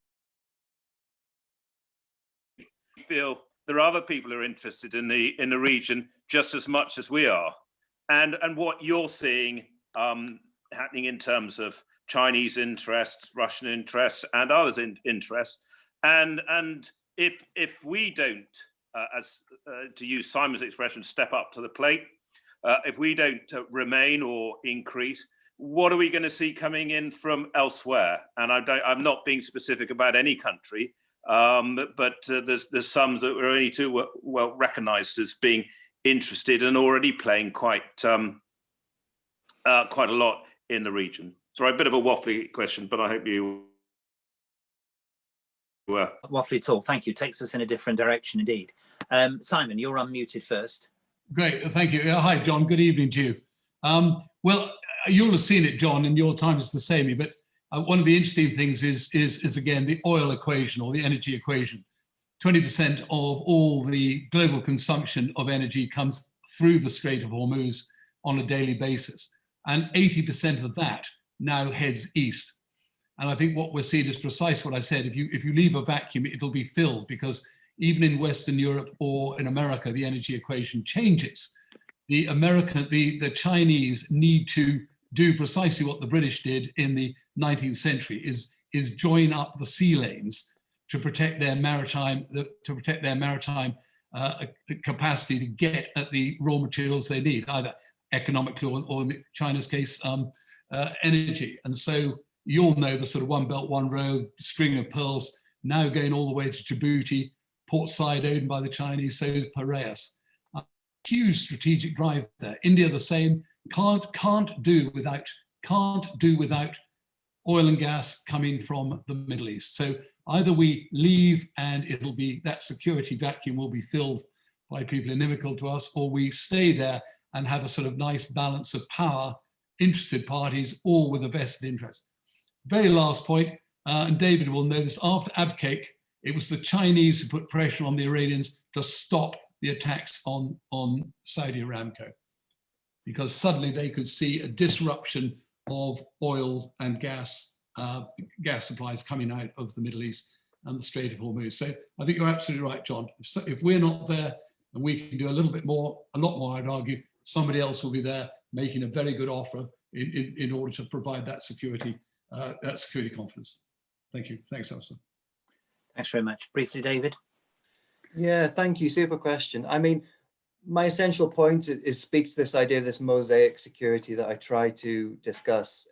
I feel there are other people who are interested in the region just as much as we are, and what you're seeing happening in terms of Chinese interests, Russian interests, and others' interests, and if we don't, as to use Simon's expression, step up to the plate, if we don't remain or increase, what are we going to see coming in from elsewhere? And I'm not being specific about any country, but there's some that are only too well recognised as being interested and already playing quite a lot in the region. Sorry, a bit of a waffly question, but I hope you were. Waffly at all. Thank you. Takes us in a different direction indeed. Simon, you're unmuted first. Great. Thank you. Hi, John. Good evening to you. Well, you'll have seen it, John, in your time as the same, but one of the interesting things is again, the oil equation or the energy equation. 20% of all the global consumption of energy comes through the Strait of Hormuz on a daily basis. And 80% of that now heads east. And I think what we're seeing is precisely what I said. If you leave a vacuum, it'll be filled, because even in Western Europe or in America, the energy equation changes. The Chinese need to do precisely what the British did in the 19th century, is join up the sea lanes to protect their maritime capacity to get at the raw materials they need, either economically or in China's case, energy. And so you all know the sort of One Belt, One Road string of pearls now going all the way to Djibouti, Port Said owned by the Chinese, so is Piraeus. Huge strategic drive there. India the same, can't do without oil and gas coming from the Middle East. So either we leave and it'll be, that security vacuum will be filled by people inimical to us, or we stay there and have a sort of nice balance of power, interested parties, all with a vested interest. Very last point, and David will know this, after Abqaiq, it was the Chinese who put pressure on the Iranians to stop the attacks on Saudi Aramco, because suddenly they could see a disruption of oil and gas supplies coming out of the Middle East and the Strait of Hormuz. So I think you're absolutely right, John. If we're not there and we can do a little bit more, a lot more, I'd argue, somebody else will be there making a very good offer in order to provide that security confidence. Thank you. Thanks, Alistair. Thanks very much. Briefly, David. Yeah, thank you. Super question. I mean, my essential point is speak to this idea of this mosaic security that I try to discuss.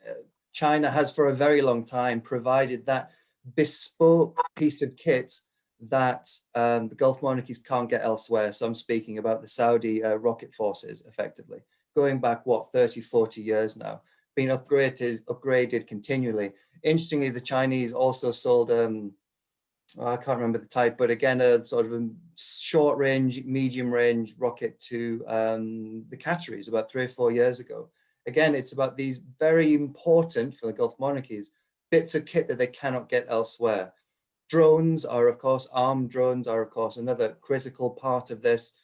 China has for a very long time provided that bespoke piece of kit that the Gulf monarchies can't get elsewhere. So I'm speaking about the Saudi rocket forces, effectively, going back, what, 30, 40 years now, being upgraded continually. Interestingly, the Chinese also sold, I can't remember the type, but again, a sort of a short range, medium range rocket to the Qataris about 3 or 4 years ago. Again, it's about these very important, for the Gulf monarchies, bits of kit that they cannot get elsewhere. Drones are, of course, armed drones are, of course, another critical part of this.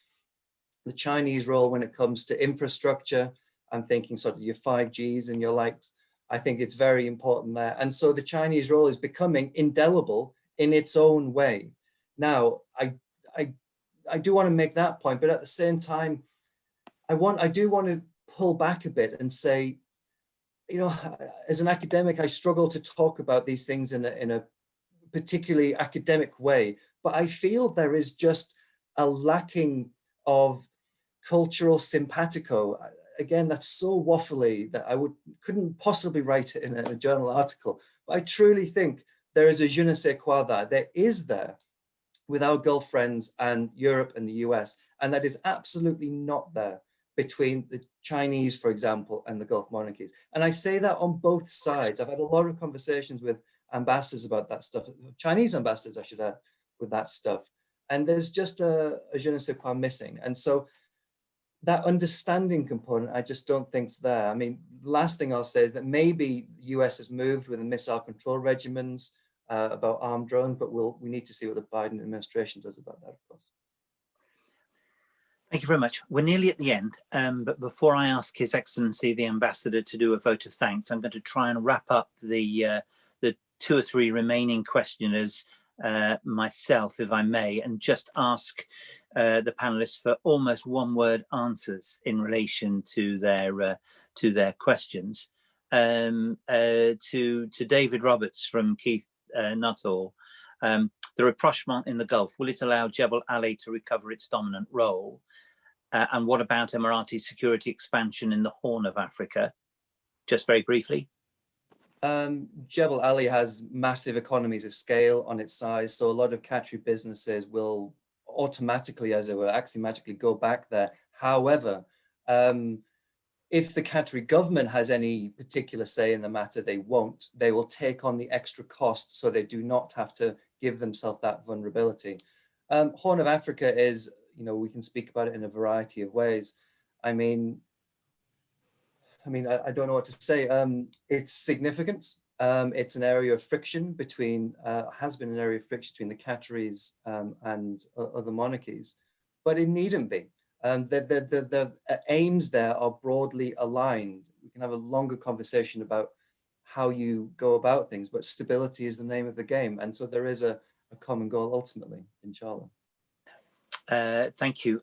The Chinese role when it comes to infrastructure, I'm thinking sort of your 5Gs and your likes, I think it's very important there. And so the Chinese role is becoming indelible in its own way. Now, I do want to make that point, but at the same time, I do want to pull back a bit and say, you know, as an academic, I struggle to talk about these things in a particularly academic way, but I feel there is just a lacking of cultural simpatico. Again, that's so waffly that I couldn't possibly write it in a journal article, but I truly think there is a je ne sais quoi there is there with our Gulf friends and Europe and the US, and that is absolutely not there between the Chinese, for example, and the Gulf monarchies. And I say that on both sides. I've had a lot of conversations with ambassadors about that stuff, Chinese ambassadors, I should add, with that stuff. And there's just a je ne sais quoi missing. And so that understanding component, I just don't think is there. I mean, the last thing I'll say is that maybe the US has moved with the missile control regimens about armed drones, but we need to see what the Biden administration does about that, of course. Thank you very much. We're nearly at the end, but before I ask His Excellency the Ambassador to do a vote of thanks, I'm going to try and wrap up the 2 or 3 remaining questioners myself, if I may, and just ask the panelists for almost one-word answers in relation to their questions. To David Roberts from Keith Nuttall, the rapprochement in the Gulf, will it allow Jebel Ali to recover its dominant role? And what about Emirati security expansion in the Horn of Africa? Just very briefly. Jebel Ali has massive economies of scale on its size, so a lot of Qatari businesses will automatically, as it were, axiomatically go back there. However, if the Qatari government has any particular say in the matter, they won't. They will take on the extra cost, so they do not have to give themselves that vulnerability. Horn of Africa is, you know, we can speak about it in a variety of ways. I mean, I don't know what to say. It's significant. It's an area of friction between, has been an area of friction between the Qataris and other monarchies, but it needn't be. The aims there are broadly aligned. We can have a longer conversation about how you go about things, but stability is the name of the game. And so there is a common goal ultimately, inshallah. Thank you.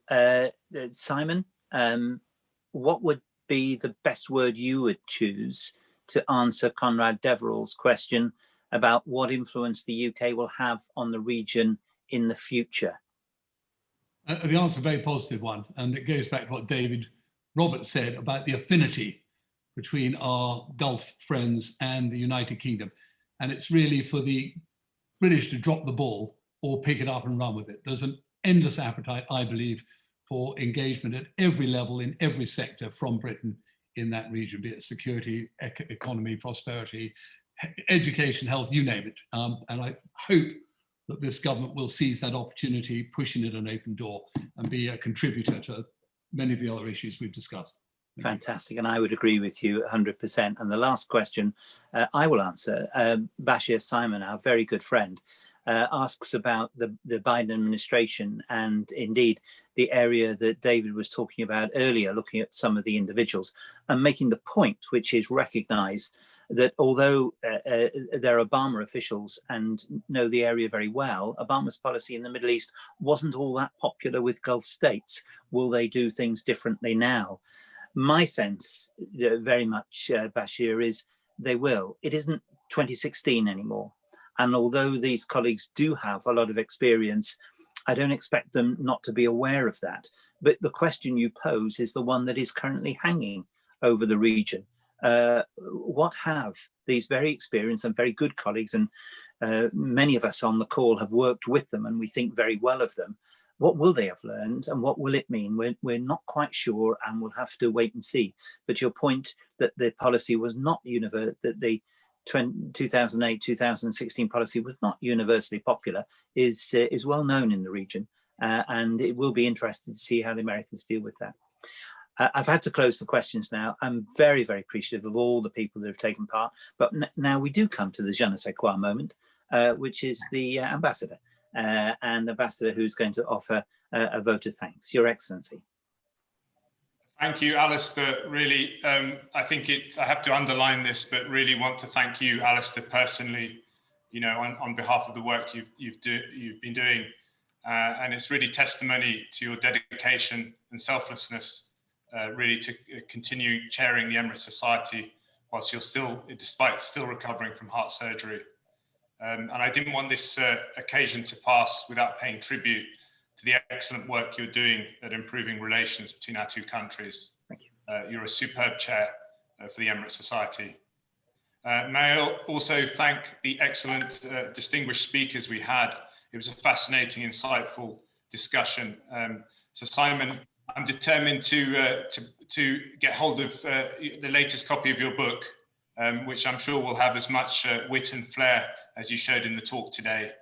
Simon, what would be the best word you would choose to answer Conrad Deverell's question about what influence the UK will have on the region in the future? The answer is a very positive one, and it goes back to what David Roberts said about the affinity between our Gulf friends and the United Kingdom. And it's really for the British to drop the ball or pick it up and run with it. There's an endless appetite, I believe, for engagement at every level in every sector from Britain in that region, be it security, economy, prosperity, education, health, you name it. And I hope that this government will seize that opportunity, pushing it an open door and be a contributor to many of the other issues we've discussed. Fantastic, and I would agree with you 100%. And the last question I will answer, Bashir Simon, our very good friend, asks about the Biden administration and indeed the area that David was talking about earlier, looking at some of the individuals and making the point, which is recognized that although they're Obama officials and know the area very well, Obama's policy in the Middle East wasn't all that popular with Gulf states. Will they do things differently now? My sense, very much, Bashir, is they will. It isn't 2016 anymore. And although these colleagues do have a lot of experience, I don't expect them not to be aware of that. But the question you pose is the one that is currently hanging over the region. What have these very experienced and very good colleagues, and many of us on the call have worked with them and we think very well of them, what will they have learned and what will it mean? We're not quite sure and we'll have to wait and see. But your point that the policy was not universal, that the 2008-2016 policy was not universally popular is well known in the region. And it will be interesting to see how the Americans deal with that. I've had to close the questions now. I'm very, very appreciative of all the people that have taken part. But now we do come to the je ne sais quoi moment, which is the ambassador. And Ambassador who's going to offer a vote of thanks. Your Excellency. Thank you, Alistair. Really, I think I have to underline this, but really want to thank you, Alistair, personally, you know, on behalf of the work you've been doing. And it's really testimony to your dedication and selflessness, really to continue chairing the Emirates Society whilst you're despite still recovering from heart surgery. And I didn't want this occasion to pass without paying tribute to the excellent work you're doing at improving relations between our two countries. Thank you. You're a superb chair for the Emirates Society. May I also thank the excellent distinguished speakers we had. It was a fascinating, insightful discussion. So Simon, I'm determined to get hold of the latest copy of your book, which I'm sure will have as much wit and flair as you showed in the talk today.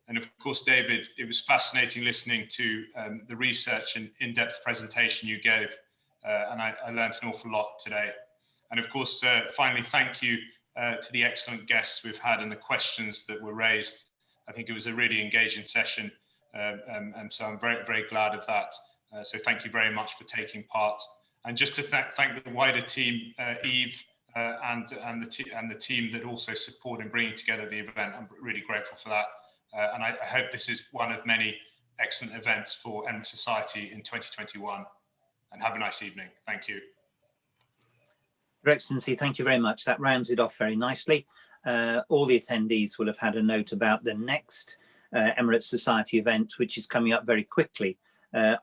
And of course, David, it was fascinating listening to the research and in-depth presentation you gave, and I learned an awful lot today. And of course, finally, thank you to the excellent guests we've had and the questions that were raised. I think it was a really engaging session, and so I'm very, very glad of that. So thank you very much for taking part. And just to thank the wider team, Eve, and the team that also support in bringing together the event. I'm really grateful for that. And I hope this is one of many excellent events for Emirates Society in 2021. And have a nice evening. Thank you. Your Excellency, thank you very much. That rounds it off very nicely. All the attendees will have had a note about the next Emirates Society event, which is coming up very quickly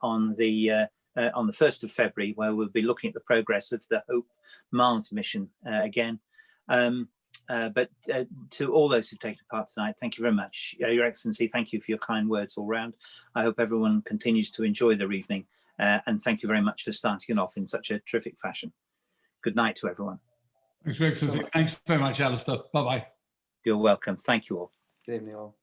on the 1st of February, where we'll be looking at the progress of the Hope Mars mission again. But to all those who've taken part tonight, thank you very much. Your Excellency, thank you for your kind words all round. I hope everyone continues to enjoy their evening, and thank you very much for starting it off in such a terrific fashion. Good night to everyone. Thanks, Your Excellency. Thanks very much, Alistair. Bye-bye. You're welcome. Thank you all. Good evening all.